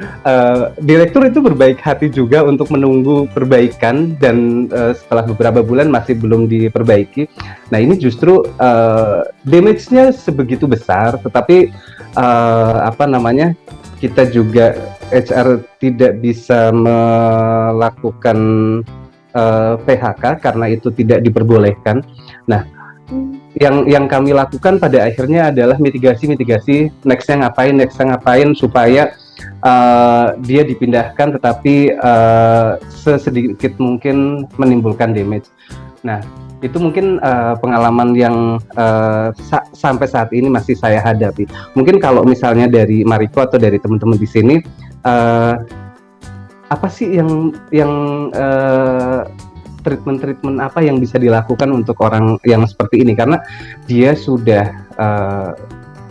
direktur itu berbaik hati juga untuk menunggu perbaikan, dan setelah beberapa bulan masih belum diperbaiki. Nah, ini justru damage-nya sebegitu besar, tetapi kita juga HR tidak bisa melakukan PHK karena itu tidak diperbolehkan. Nah, yang kami lakukan pada akhirnya adalah mitigasi nextnya ngapain supaya dia dipindahkan, tetapi sesedikit mungkin menimbulkan damage. Nah, itu mungkin pengalaman yang sampai saat ini masih saya hadapi. Mungkin kalau misalnya dari Mariko atau dari teman-teman di sini, apa sih yang treatment apa yang bisa dilakukan untuk orang yang seperti ini, karena dia sudah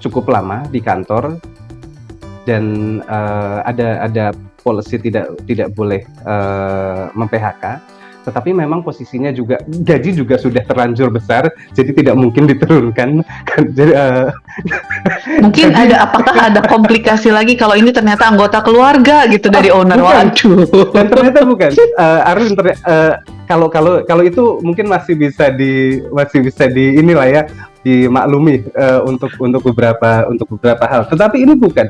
cukup lama di kantor dan ada policy tidak boleh mem-PHK, tetapi memang posisinya juga gaji juga sudah terlanjur besar, jadi tidak mungkin diturunkan. Jadi Mungkin apakah ada komplikasi lagi kalau ini ternyata anggota keluarga gitu dari owner? bukan. Waduh. Dan ternyata bukan. Arun, kalau itu mungkin masih bisa inilah ya, dimaklumi untuk beberapa hal. Tetapi ini bukan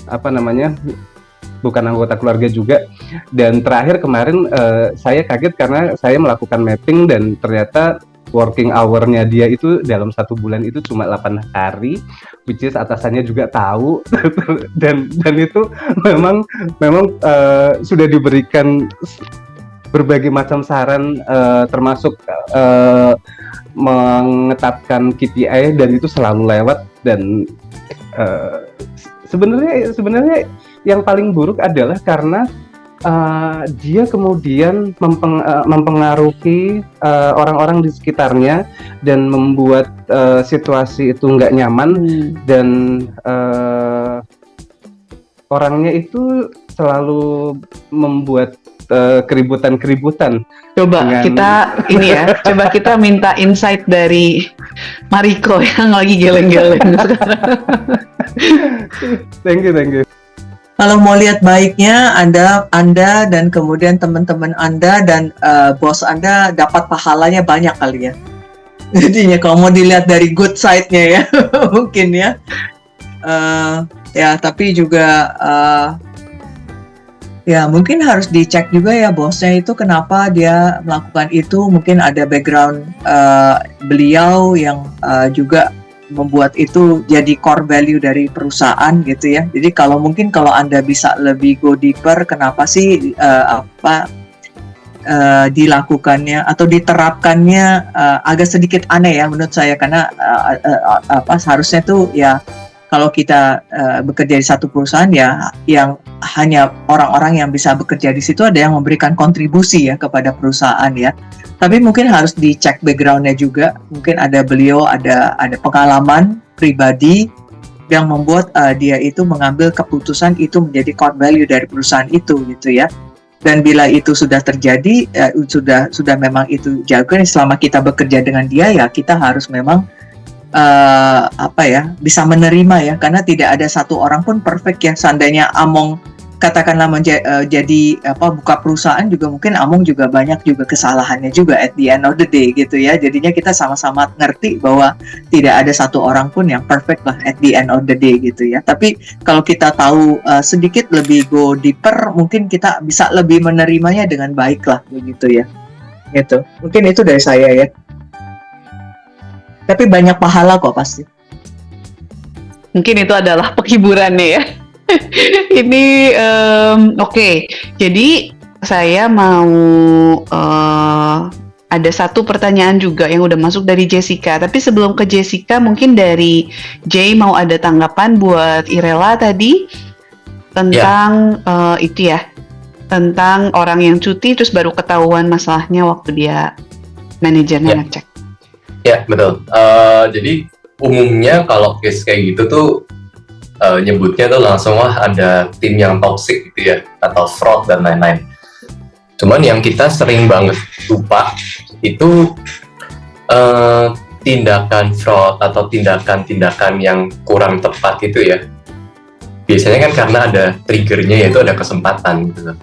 apa namanya, bukan anggota keluarga juga. Dan terakhir kemarin saya kaget karena saya melakukan mapping dan ternyata working hour-nya dia itu dalam 1 bulan itu cuma 8 hari, which is atasannya juga tahu. dan itu memang sudah diberikan berbagai macam saran, termasuk mengetapkan KPI, dan itu selalu lewat. Dan sebenarnya yang paling buruk adalah karena dia kemudian mempengaruhi orang-orang di sekitarnya dan membuat situasi itu nggak nyaman. Dan orangnya itu selalu membuat keributan. Coba kita minta insight dari Mariko yang lagi geleng-geleng sekarang. Thank you. Kalau mau lihat baiknya, Anda dan kemudian teman-teman Anda dan bos Anda dapat pahalanya banyak kali ya. Jadinya kalau mau dilihat dari good side-nya ya, mungkin ya. Ya, tapi juga ya mungkin harus dicek juga ya bosnya itu kenapa dia melakukan itu. Mungkin ada background beliau yang juga membuat itu jadi core value dari perusahaan gitu ya. Jadi kalau Anda bisa lebih go deeper, kenapa sih dilakukannya atau diterapkannya agak sedikit aneh ya menurut saya, karena seharusnya tuh ya kalau kita bekerja di satu perusahaan ya yang hanya orang-orang yang bisa bekerja di situ ada yang memberikan kontribusi ya kepada perusahaan ya. Tapi mungkin harus dicek background-nya juga. Mungkin beliau ada pengalaman pribadi yang membuat dia itu mengambil keputusan itu menjadi core value dari perusahaan itu gitu ya. Dan bila itu sudah terjadi, sudah memang itu jago. Selama kita bekerja dengan dia ya kita harus memang bisa menerima ya, karena tidak ada satu orang pun perfect ya. Seandainya Among katakanlah jadi buka perusahaan juga mungkin Among juga banyak juga kesalahannya juga at the end of the day gitu ya. Jadinya kita sama-sama ngerti bahwa tidak ada satu orang pun yang perfect lah at the end of the day gitu ya. Tapi kalau kita tahu sedikit lebih go deeper, mungkin kita bisa lebih menerimanya dengan baik lah begitu ya. Gitu. Mungkin itu dari saya ya. Tapi banyak pahala kok pasti. Mungkin itu adalah penghiburannya ya. Ini oke. Jadi saya mau ada satu pertanyaan juga yang udah masuk dari Jessica. Tapi sebelum ke Jessica, mungkin dari Jay mau ada tanggapan buat Irela tadi tentang itu ya, tentang orang yang cuti terus baru ketahuan masalahnya waktu dia manajernya ngecek. Ya betul. Jadi umumnya kalau case kayak gitu tuh nyebutnya tuh langsung ada tim yang toxic gitu ya, atau fraud dan lain-lain. Cuman yang kita sering banget lupa itu tindakan fraud atau tindakan-tindakan yang kurang tepat itu ya. Biasanya kan karena ada triggernya, yaitu ada kesempatan gitu.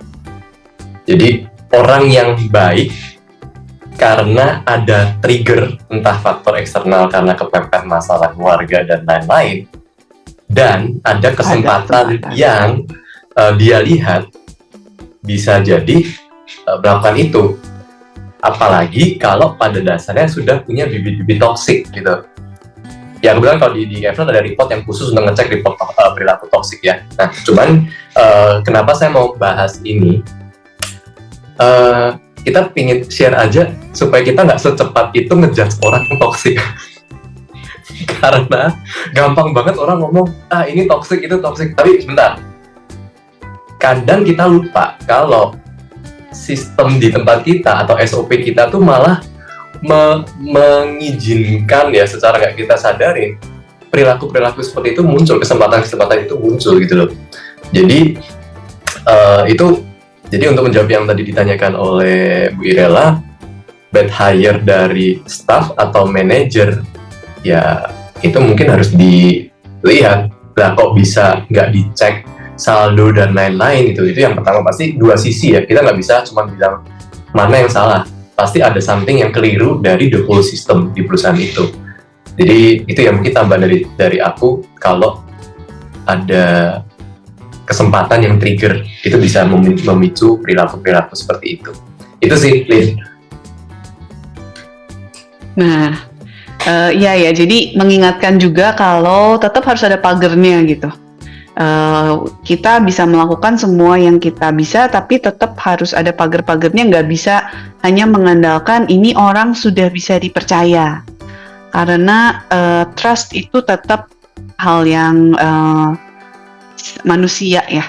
Jadi orang yang baik karena ada trigger, entah faktor eksternal karena kepepet masalah keluarga dan lain-lain, dan ada kesempatan yang dia lihat bisa jadi melakukan itu. Apalagi kalau pada dasarnya sudah punya bibit-bibit toksik gitu. Ya kebetulan kalau di Kevlon ada report yang khusus untuk ngecek report perilaku toksik ya. Nah cuman kenapa saya mau bahas ini, kita pingin share aja supaya kita nggak secepat itu ngejudge orang toksik. Karena gampang banget orang ngomong, ini toksik, itu toksik. Tapi sebentar, kadang kita lupa kalau sistem di tempat kita atau SOP kita tuh malah mengizinkan ya, secara nggak kita sadarin perilaku-perilaku seperti itu muncul, kesempatan-kesempatan itu muncul gitu loh. Jadi jadi untuk menjawab yang tadi ditanyakan oleh Bu Irela, bad hire dari staff atau manager, ya itu mungkin harus dilihat. Lah kok bisa nggak dicek saldo dan lain-lain, itu yang pertama. Pasti dua sisi ya, kita nggak bisa cuma bilang mana yang salah, pasti ada something yang keliru dari the whole system di perusahaan itu. Jadi itu yang mungkin tambah dari aku, kalau ada kesempatan yang trigger itu bisa memicu perilaku seperti itu. Itu sih, Lin. Nah, ya, jadi mengingatkan juga kalau tetap harus ada pagernya gitu. Kita bisa melakukan semua yang kita bisa, tapi tetap harus ada pagar-pagarnya, nggak bisa hanya mengandalkan ini orang sudah bisa dipercaya. Karena trust itu tetap hal yang manusia ya.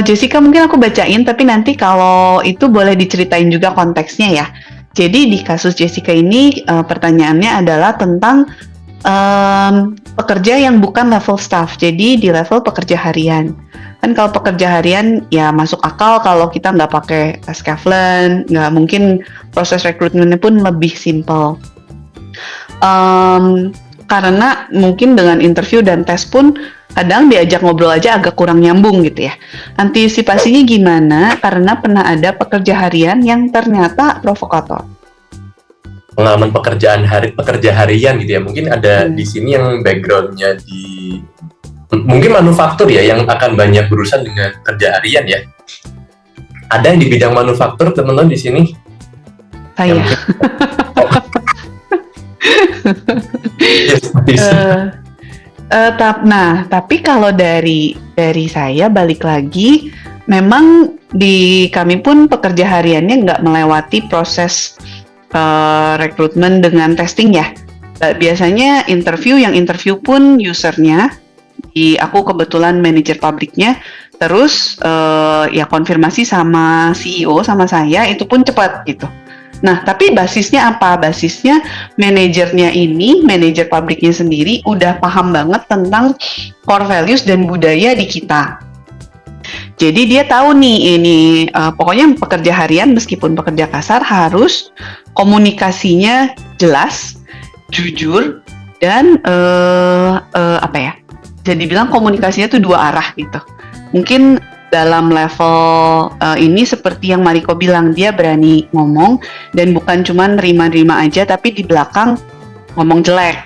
Jessica mungkin aku bacain, tapi nanti kalau itu boleh diceritain juga konteksnya ya. Jadi di kasus Jessica ini pertanyaannya adalah tentang pekerja yang bukan level staff, jadi di level pekerja harian. Kan kalau pekerja harian ya masuk akal kalau kita nggak pakai tes Kavlen, nggak mungkin proses rekrutmennya pun lebih simple. Karena mungkin dengan interview dan tes pun kadang diajak ngobrol aja agak kurang nyambung gitu ya. Antisipasinya gimana? Karena pernah ada pekerja harian yang ternyata provokator. Pengalaman pekerja harian gitu ya, mungkin ada di sini yang backgroundnya di mungkin manufaktur ya, yang akan banyak berurusan dengan kerja harian ya. Ada yang di bidang manufaktur teman-teman di sini? Saya. Tapi kalau dari saya balik lagi, memang di kami pun pekerja hariannya nggak melewati proses rekrutmen dengan testing ya. Biasanya yang interview pun usernya, aku kebetulan manajer pabriknya, terus ya konfirmasi sama CEO sama saya, itu pun cepat gitu. Nah, tapi basisnya apa? Basisnya manajer pabriknya sendiri udah paham banget tentang core values dan budaya di kita. Jadi dia tahu nih ini pokoknya pekerja harian meskipun pekerja kasar harus komunikasinya jelas, jujur, dan jadi bilang komunikasinya tuh dua arah gitu. Mungkin dalam level ini seperti yang Mariko bilang, dia berani ngomong dan bukan cuma nerima-nerima aja, tapi di belakang ngomong jelek.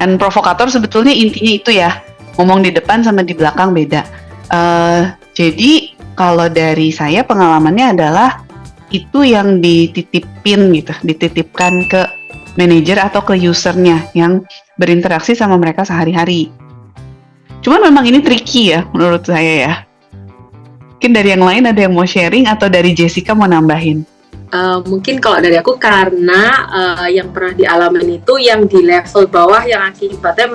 Dan provokator sebetulnya intinya itu ya, ngomong di depan sama di belakang beda. Jadi kalau dari saya pengalamannya adalah itu yang dititipkan ke manajer atau ke usernya yang berinteraksi sama mereka sehari-hari. Cuman memang ini tricky ya menurut saya ya. Mungkin dari yang lain ada yang mau sharing atau dari Jessica mau nambahin? Mungkin kalau dari aku karena yang pernah dialamin itu yang di level bawah yang akibatnya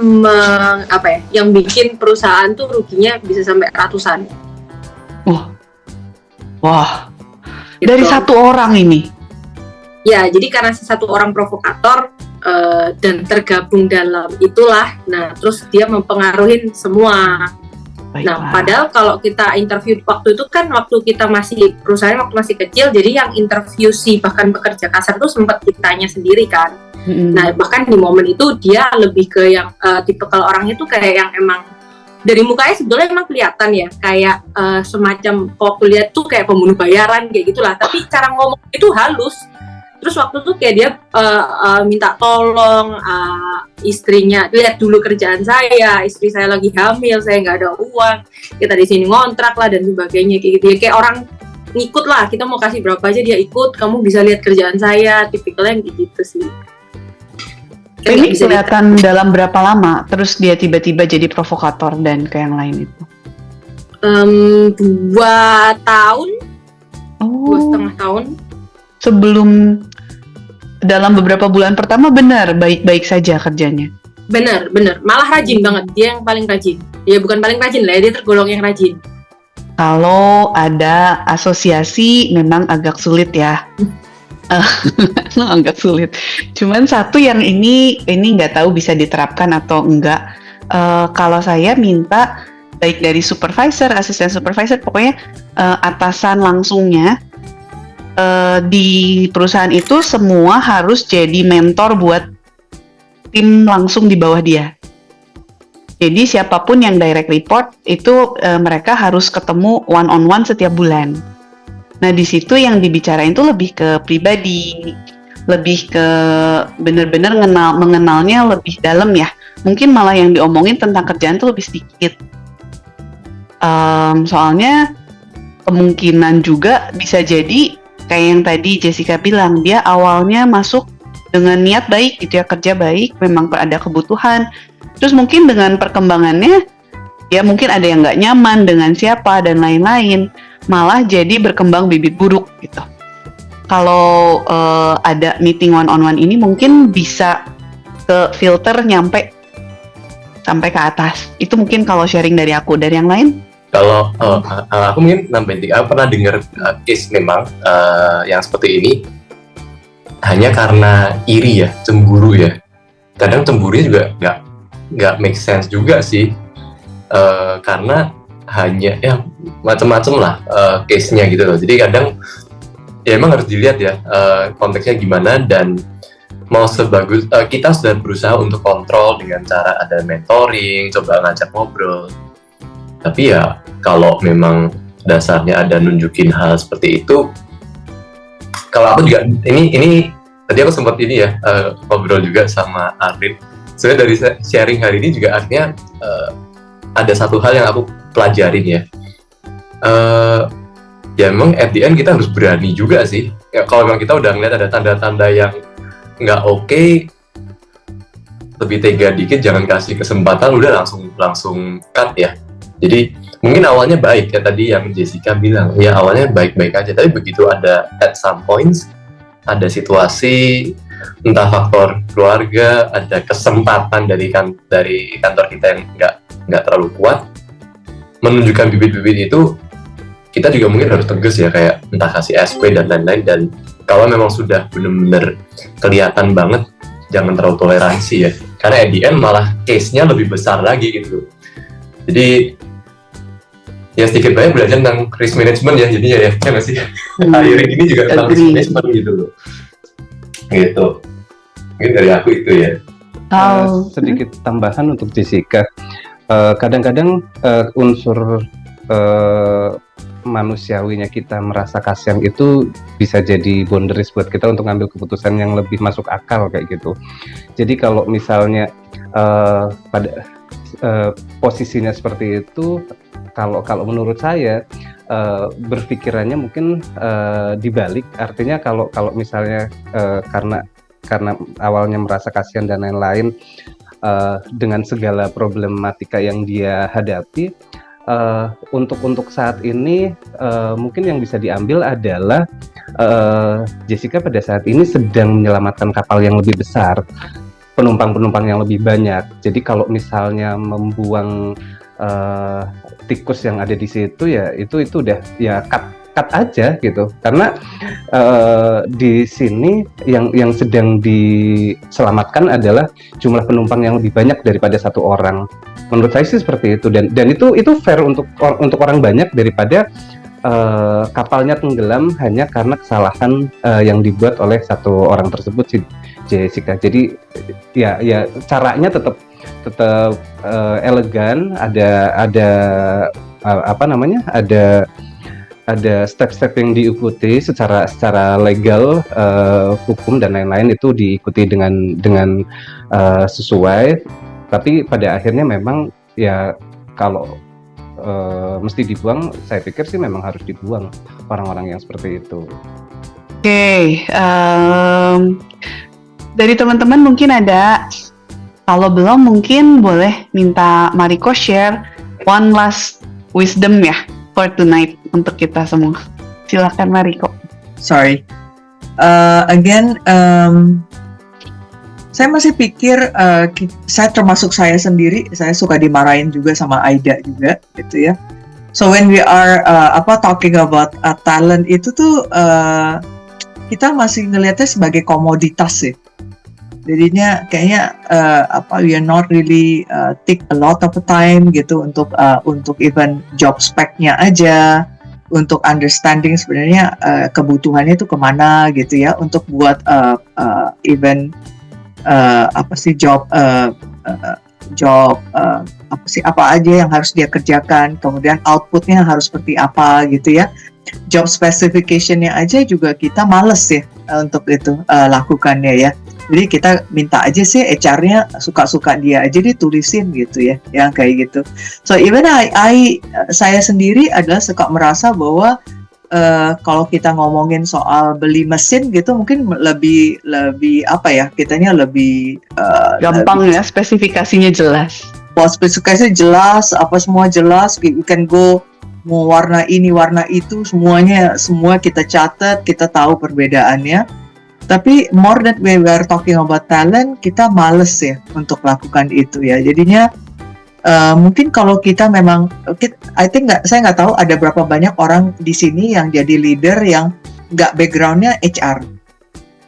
yang bikin perusahaan tuh ruginya bisa sampai ratusan. Wah. Gitu. Dari satu orang ini? Ya, jadi karena satu orang provokator dan tergabung dalam itulah, nah terus dia mempengaruhi semua. Baiklah. Nah, padahal kalau kita interview waktu itu kan waktu kita perusahaan waktu masih kecil, jadi yang interview bahkan pekerja kasar itu sempat kitanya sendiri kan. Nah, bahkan di momen itu dia lebih ke yang tipe kalau orangnya tuh kayak yang emang dari mukanya sebetulnya emang kelihatan ya kayak semacam kalau aku lihat tuh kayak pembunuh bayaran kayak gitulah, tapi cara ngomong itu halus. Terus waktu itu kayak dia minta tolong istrinya, lihat dulu kerjaan saya, istri saya lagi hamil, saya nggak ada uang, kita di sini ngontrak lah dan sebagainya kayak gitu ya, kayak orang ngikut lah, kita mau kasih berapa aja dia ikut, kamu bisa lihat kerjaan saya, tipikalnya kayak gitu sih. Ini kelihatan dalam berapa lama, terus dia tiba-tiba jadi provokator dan ke yang lain itu? 2 tahun, 2,5 tahun. Sebelum dalam beberapa bulan pertama benar baik-baik saja kerjanya. Benar, malah rajin banget, dia yang paling rajin. Ya bukan paling rajin lah, dia tergolong yang rajin. Kalau ada asosiasi memang agak sulit ya. Agak sulit. Cuman satu yang ini nggak tahu bisa diterapkan atau enggak. Kalau saya minta baik dari supervisor, asisten supervisor, pokoknya atasan langsungnya di perusahaan itu semua harus jadi mentor buat tim langsung di bawah dia. Jadi siapapun yang direct report itu mereka harus ketemu one on one setiap bulan. Nah di situ yang dibicarain itu lebih ke pribadi, lebih ke bener-bener mengenalnya lebih dalam ya. Mungkin malah yang diomongin tentang kerjaan itu lebih sedikit. Soalnya kemungkinan juga bisa jadi kayak yang tadi Jessica bilang, dia awalnya masuk dengan niat baik gitu ya, kerja baik, memang ada kebutuhan. Terus mungkin dengan perkembangannya, ya mungkin ada yang nggak nyaman dengan siapa dan lain-lain, malah jadi berkembang bibit buruk gitu. Kalau ada meeting one on one ini mungkin bisa ke filter nyampe sampai ke atas. Itu mungkin kalau sharing dari aku. Dari yang lain? Kalau aku mungkin nambahin, aku pernah dengar case memang yang seperti ini hanya karena iri ya, cemburu ya. Kadang cemburunya juga nggak make sense juga sih, karena hanya ya macam-macam lah case-nya gitu loh. Jadi kadang ya emang harus dilihat ya konteksnya gimana, dan mau sebagus kita sudah berusaha untuk kontrol dengan cara ada mentoring, coba ngajak ngobrol. Tapi ya kalau memang dasarnya ada nunjukin hal seperti itu, kalau aku juga ini tadi aku sempat ini ya ngobrol juga sama Arvin. Sebenarnya dari sharing hari ini juga artinya ada satu hal yang aku pelajarin ya. Ya memang at the end kita harus berani juga sih. Ya, kalau memang kita udah ngeliat ada tanda-tanda yang nggak oke, lebih tega dikit, jangan kasih kesempatan, udah langsung cut ya. Jadi mungkin awalnya baik ya, tadi yang Jessica bilang ya awalnya baik-baik aja, tapi begitu ada at some points ada situasi, entah faktor keluarga, ada kesempatan dari kantor kita yang nggak terlalu kuat menunjukkan bibit-bibit itu, kita juga mungkin harus tegas ya, kayak entah kasih SP dan lain-lain. Dan kalau memang sudah benar-benar kelihatan banget, jangan terlalu toleransi ya, karena at the end malah case-nya lebih besar lagi gitu. Jadi ya sedikit banyak belajar tentang risk management ya, jadinya ya nggak sih? Hiring ini juga tentang risk management gitu loh. Gitu. Mungkin dari aku itu ya. Sedikit tambahan untuk Jessica. Kadang-kadang unsur manusiawinya kita merasa kasihan itu bisa jadi boundaries buat kita untuk ngambil keputusan yang lebih masuk akal kayak gitu. Jadi kalau misalnya pada posisinya seperti itu, kalau menurut saya berpikirannya mungkin dibalik, artinya kalau misalnya karena awalnya merasa kasihan dan lain-lain, dengan segala problematika yang dia hadapi, untuk saat ini mungkin yang bisa diambil adalah Jessica pada saat ini sedang menyelamatkan kapal yang lebih besar, penumpang yang lebih banyak. Jadi kalau misalnya membuang tikus yang ada di situ, ya itu udah ya cut aja gitu, karena di sini yang sedang diselamatkan adalah jumlah penumpang yang lebih banyak daripada satu orang. Menurut saya sih seperti itu, dan itu fair untuk orang banyak daripada kapalnya tenggelam hanya karena kesalahan yang dibuat oleh satu orang tersebut, si Jessica. Jadi ya caranya tetap elegan, ada step-step yang diikuti secara legal, hukum dan lain-lain itu diikuti dengan sesuai. Tapi pada akhirnya memang ya kalau mesti dibuang, saya pikir sih memang harus dibuang orang-orang yang seperti itu. Oke, dari teman-teman mungkin ada, kalau belum mungkin boleh minta Mariko share one last wisdom ya for tonight untuk kita semua. Silakan Mariko. Sorry. Again, saya masih pikir, saya termasuk saya sendiri, saya suka dimarahin juga sama Aida juga, gitu ya. So when we are talking about talent itu tuh kita masih ngelihatnya sebagai komoditas sih. Jadinya kayaknya we are not really take a lot of time gitu untuk even job spec-nya aja, untuk understanding sebenarnya kebutuhannya itu kemana gitu ya, untuk buat even job apa aja yang harus dia kerjakan, kemudian outputnya harus seperti apa gitu ya. Job specification-nya aja juga kita males ya untuk itu lakukannya ya. Jadi kita minta aja sih HR-nya suka-suka dia aja ditulisin gitu ya, yang kayak gitu. So even saya sendiri adalah suka merasa bahwa kalau kita ngomongin soal beli mesin gitu mungkin lebih apa ya, kitanya lebih Gampang ya, spesifikasinya jelas. spesifikasinya jelas, apa semua jelas, you can go mau warna ini warna itu semua kita catat, kita tahu perbedaannya. Tapi more than we were talking about talent, kita males ya untuk lakukan itu ya. Jadinya mungkin kalau kita memang, saya nggak tahu ada berapa banyak orang di sini yang jadi leader yang nggak backgroundnya HR.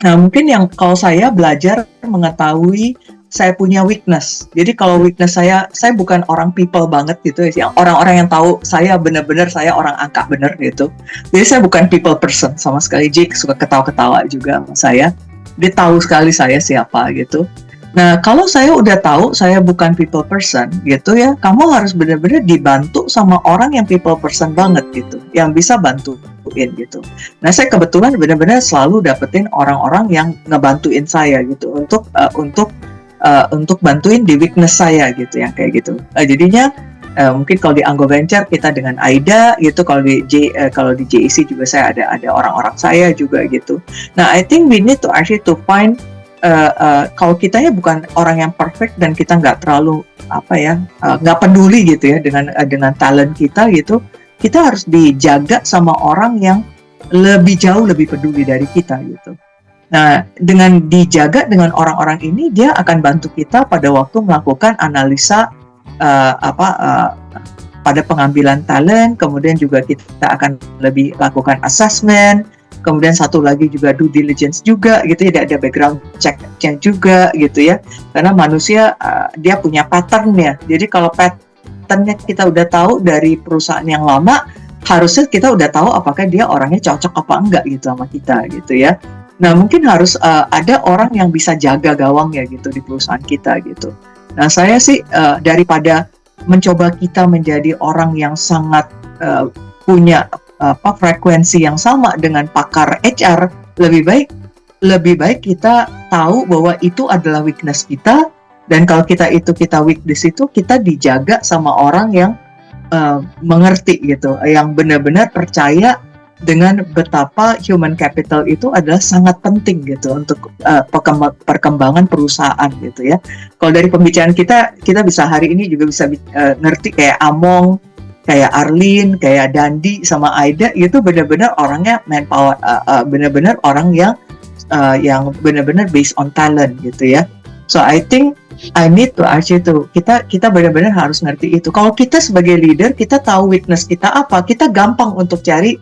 Nah mungkin yang kalau saya belajar mengetahui saya punya weakness. Jadi kalau weakness saya bukan orang people banget gitu ya. Orang-orang yang tahu saya benar-benar saya orang angka bener gitu. Jadi saya bukan people person sama sekali. Jake suka ketawa-ketawa juga sama saya. Dia tahu sekali saya siapa gitu. Nah kalau saya udah tahu saya bukan people person gitu ya, kamu harus benar-benar dibantu sama orang yang people person banget gitu, yang bisa bantuin gitu. Nah saya kebetulan benar-benar selalu dapetin orang-orang yang ngebantuin saya gitu untuk bantuin di weakness saya gitu ya, kayak gitu. Jadinya mungkin kalau di Anggo Venture kita dengan Aida gitu, kalau di JEC juga saya ada orang-orang saya juga gitu. Nah I think we need to actually to find kalau kitanya bukan orang yang perfect dan kita nggak terlalu nggak peduli gitu ya dengan talent kita gitu, kita harus dijaga sama orang yang lebih peduli dari kita gitu. Nah, dengan dijaga dengan orang-orang ini, dia akan bantu kita pada waktu melakukan analisa pada pengambilan talent, kemudian juga kita akan lebih lakukan assessment, kemudian satu lagi juga due diligence juga gitu ya, ada background check-nya juga gitu ya, karena manusia dia punya pattern-nya. Jadi kalau pattern-nya kita udah tahu dari perusahaan yang lama, harusnya kita udah tahu apakah dia orangnya cocok apa enggak gitu sama kita gitu ya. Nah mungkin harus ada orang yang bisa jaga gawangnya gitu di perusahaan kita gitu. Nah saya sih daripada mencoba kita menjadi orang yang sangat punya frekuensi yang sama dengan pakar HR, lebih baik kita tahu bahwa itu adalah weakness kita, dan kalau kita weak di situ, kita dijaga sama orang yang mengerti gitu, yang benar-benar percaya dengan betapa human capital itu adalah sangat penting gitu untuk perkembangan perusahaan gitu ya. Kalau dari pembicaraan kita bisa hari ini juga bisa ngerti kayak Among, kayak Arlene, kayak Dandi sama Aida gitu, benar-benar orangnya manpower, benar-benar orang yang benar-benar based on talent gitu ya. So I think I need to actually kita benar-benar harus ngerti itu. Kalau kita sebagai leader, kita tahu weakness kita apa, kita gampang untuk cari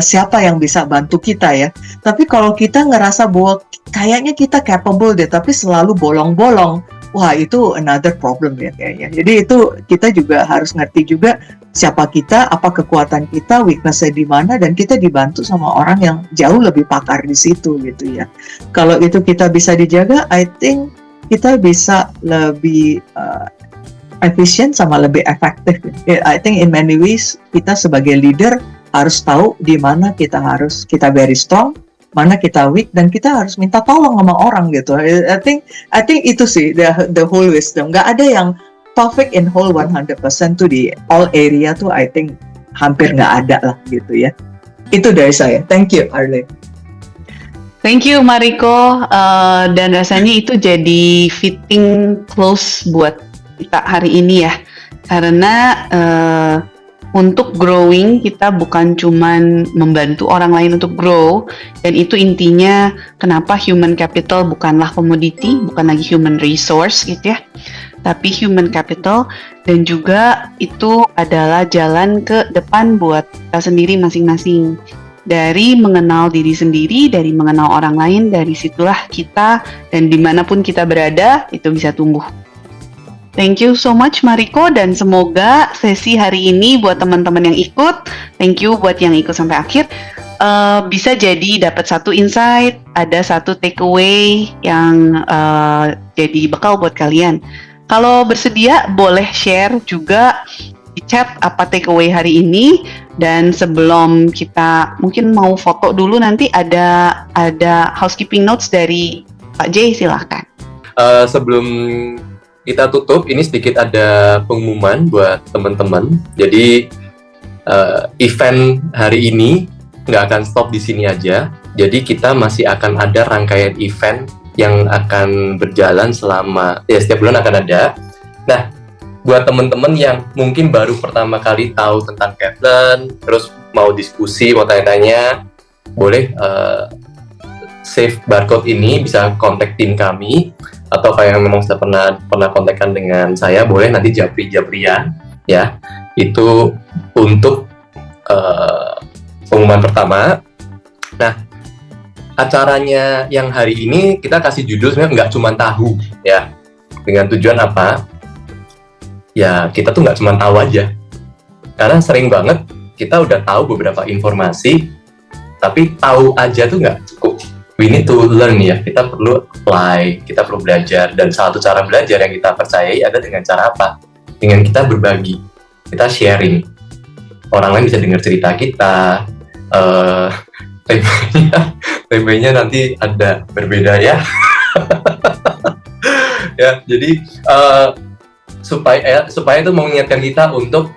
siapa yang bisa bantu kita ya. Tapi kalau kita ngerasa bahwa kayaknya kita capable deh, tapi selalu bolong-bolong, wah itu another problem ya kayaknya. Jadi itu kita juga harus ngerti juga siapa kita, apa kekuatan kita, weakness-nya di mana, dan kita dibantu sama orang yang jauh lebih pakar di situ gitu ya. Kalau itu kita bisa dijaga, I think kita bisa lebih efisien sama lebih efektif. I think in many ways kita sebagai leader harus tahu di mana kita very strong, mana kita weak, dan kita harus minta tolong sama orang gitu. I think itu sih the whole wisdom. Nggak ada yang perfect in whole 100% tuh di all area tuh, I think hampir nggak ada lah gitu ya. Itu dari saya. Thank you, Arlene. Thank you Mariko, dan rasanya itu jadi fitting close buat kita hari ini ya, karena untuk growing kita bukan cuman membantu orang lain untuk grow, dan itu intinya kenapa human capital bukanlah komoditi, bukan lagi human resource gitu ya, tapi human capital, dan juga itu adalah jalan ke depan buat kita sendiri masing-masing. Dari mengenal diri sendiri, dari mengenal orang lain, dari situlah kita dan dimanapun kita berada itu bisa tumbuh. Thank you so much Mariko, dan semoga sesi hari ini buat teman-teman yang ikut, thank you buat yang ikut sampai akhir, bisa jadi dapat satu insight, ada satu takeaway yang jadi bekal buat kalian. Kalau bersedia boleh share juga di chat apa takeaway hari ini, dan sebelum kita mungkin mau foto dulu, nanti ada housekeeping notes dari Pak J, silahkan. Sebelum kita tutup, ini sedikit ada pengumuman buat teman-teman. Jadi event hari ini nggak akan stop di sini aja. Jadi kita masih akan ada rangkaian event yang akan berjalan selama setiap bulan akan ada. Nah, buat teman-teman yang mungkin baru pertama kali tahu tentang Kevlen, terus mau diskusi, mau tanya-tanya, boleh save barcode ini, bisa kontak tim kami, atau kayak yang memang sudah pernah kontakkan dengan saya, boleh nanti japri-japrian ya. Itu untuk pengumuman pertama. Nah, acaranya yang hari ini kita kasih judul sebenarnya nggak cuma tahu ya. Dengan tujuan apa? Ya kita tuh nggak cuma tahu aja. Karena sering banget kita udah tahu beberapa informasi, tapi tahu aja tuh nggak cukup. We need to learn ya, kita perlu apply, kita perlu belajar, dan salah satu cara belajar yang kita percayai ada dengan cara apa? Dengan kita berbagi, kita sharing. Orang lain bisa dengar cerita kita, temanya nanti ada berbeda ya. Ya, jadi supaya itu mengingatkan kita untuk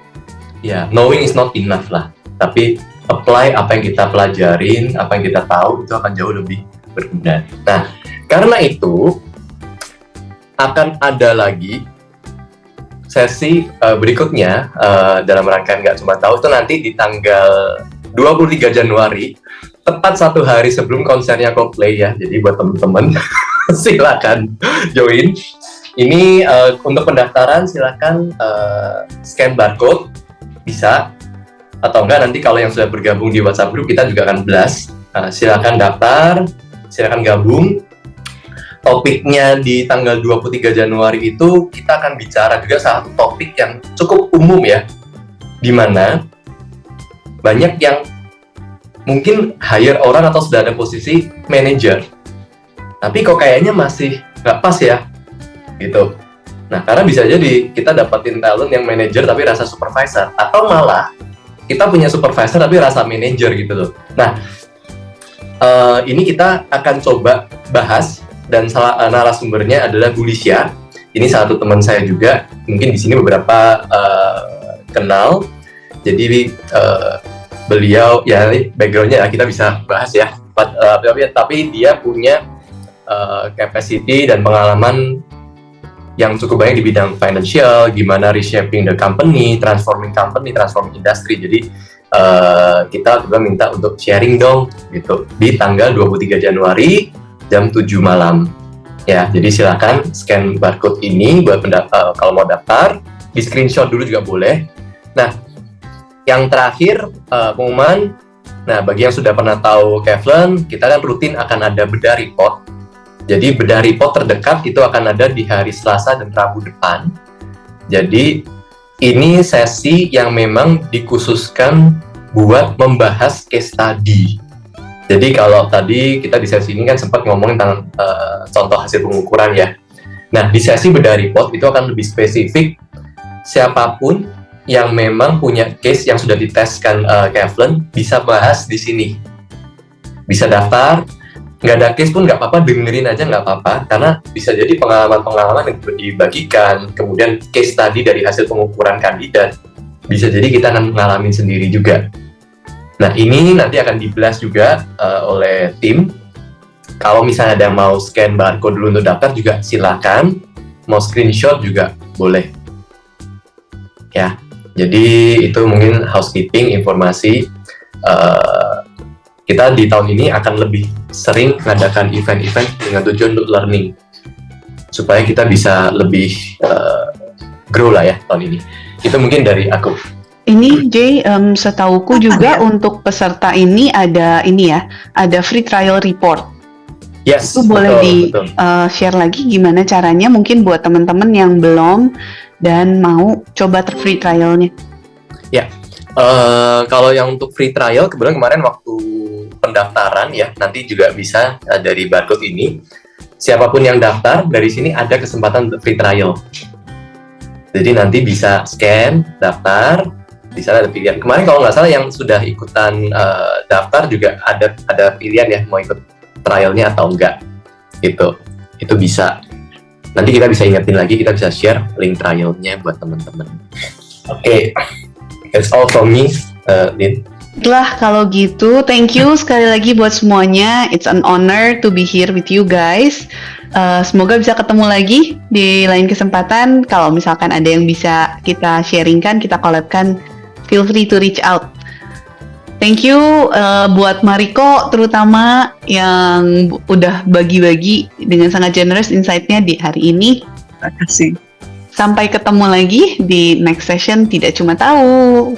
ya, knowing is not enough lah, tapi apply apa yang kita pelajarin, apa yang kita tahu, itu akan jauh lebih berguna. Nah, karena itu akan ada lagi sesi berikutnya dalam rangkaian nggak cuma tahu, itu nanti di tanggal 23 Januari, tepat 1 hari sebelum konsernya Coldplay ya. Jadi buat teman-teman silakan join. Ini untuk pendaftaran silakan scan barcode bisa, atau enggak nanti kalau yang sudah bergabung di WhatsApp group kita juga akan blast. Silakan daftar, silakan gabung. Topiknya di tanggal 23 Januari itu kita akan bicara juga satu topik yang cukup umum ya, di mana banyak yang mungkin hire orang atau sudah ada posisi manager, tapi kok kayaknya masih nggak pas ya, gitu. Nah, karena bisa jadi kita dapatin talent yang manager tapi rasa supervisor, atau malah kita punya supervisor tapi rasa manager gitu loh. Nah, ini kita akan coba bahas, dan narasumbernya adalah Bu Lisya. Ini salah satu teman saya juga, mungkin di sini beberapa kenal. Jadi beliau ya backgroundnya kita bisa bahas ya. Tapi dia punya capacity dan pengalaman yang cukup banyak di bidang financial, gimana reshaping the company, transforming industry. Jadi kita juga minta untuk sharing dong gitu di tanggal 23 Januari jam 7 malam. Ya, jadi silakan scan barcode ini buat kalau mau daftar, di screenshot dulu juga boleh. Nah, yang terakhir pengumuman. Nah, bagi yang sudah pernah tahu Kevlen, kita kan rutin akan ada bedah report. Jadi bedah report terdekat itu akan ada di hari Selasa dan Rabu depan. Jadi ini sesi yang memang dikhususkan buat membahas case study. Jadi kalau tadi kita di sesi ini kan sempat ngomongin tentang contoh hasil pengukuran ya. Nah, di sesi bedah report itu akan lebih spesifik, siapapun yang memang punya case yang sudah diteskan Kevlen bisa bahas di sini. Bisa daftar. Nggak ada case pun nggak apa-apa, dengerin aja nggak apa-apa, karena bisa jadi pengalaman-pengalaman yang dibagikan, kemudian case study dari hasil pengukuran kandidat, bisa jadi kita akan ngalamin sendiri juga. Nah, ini nanti akan di-blast juga oleh tim. Kalau misalnya ada yang mau scan barcode dulu untuk daftar juga silakan, mau screenshot juga boleh. Ya, jadi itu mungkin housekeeping informasi. Kita di tahun ini akan lebih sering mengadakan event-event dengan tujuan untuk learning, supaya kita bisa lebih grow lah ya tahun ini. Itu mungkin dari aku. Ini Jay, setauku juga untuk peserta ini ada free trial report. Yes, Itu boleh betul. share lagi gimana caranya mungkin buat teman-teman yang belum dan mau coba free trialnya. Kalau yang untuk free trial, kebetulan kemarin waktu pendaftaran ya, nanti juga bisa dari barcode ini. Siapapun yang daftar, dari sini ada kesempatan untuk free trial. Jadi nanti bisa scan, daftar, di sana ada pilihan. Kemarin kalau nggak salah yang sudah ikutan daftar juga ada pilihan ya, mau ikut trialnya atau enggak. Itu bisa. Nanti kita bisa ingetin lagi, kita bisa share link trialnya buat teman-teman. Oke. That's all from me, Lin. Baiklah, kalau gitu, thank you sekali lagi buat semuanya. It's an honor to be here with you guys. Semoga bisa ketemu lagi di lain kesempatan. Kalau misalkan ada yang bisa kita sharingkan, kita collabkan, feel free to reach out. Thank you buat Mariko terutama yang udah bagi-bagi dengan sangat generous insight-nya di hari ini. Terima kasih. Sampai ketemu lagi di next session Tidak Cuma Tahu.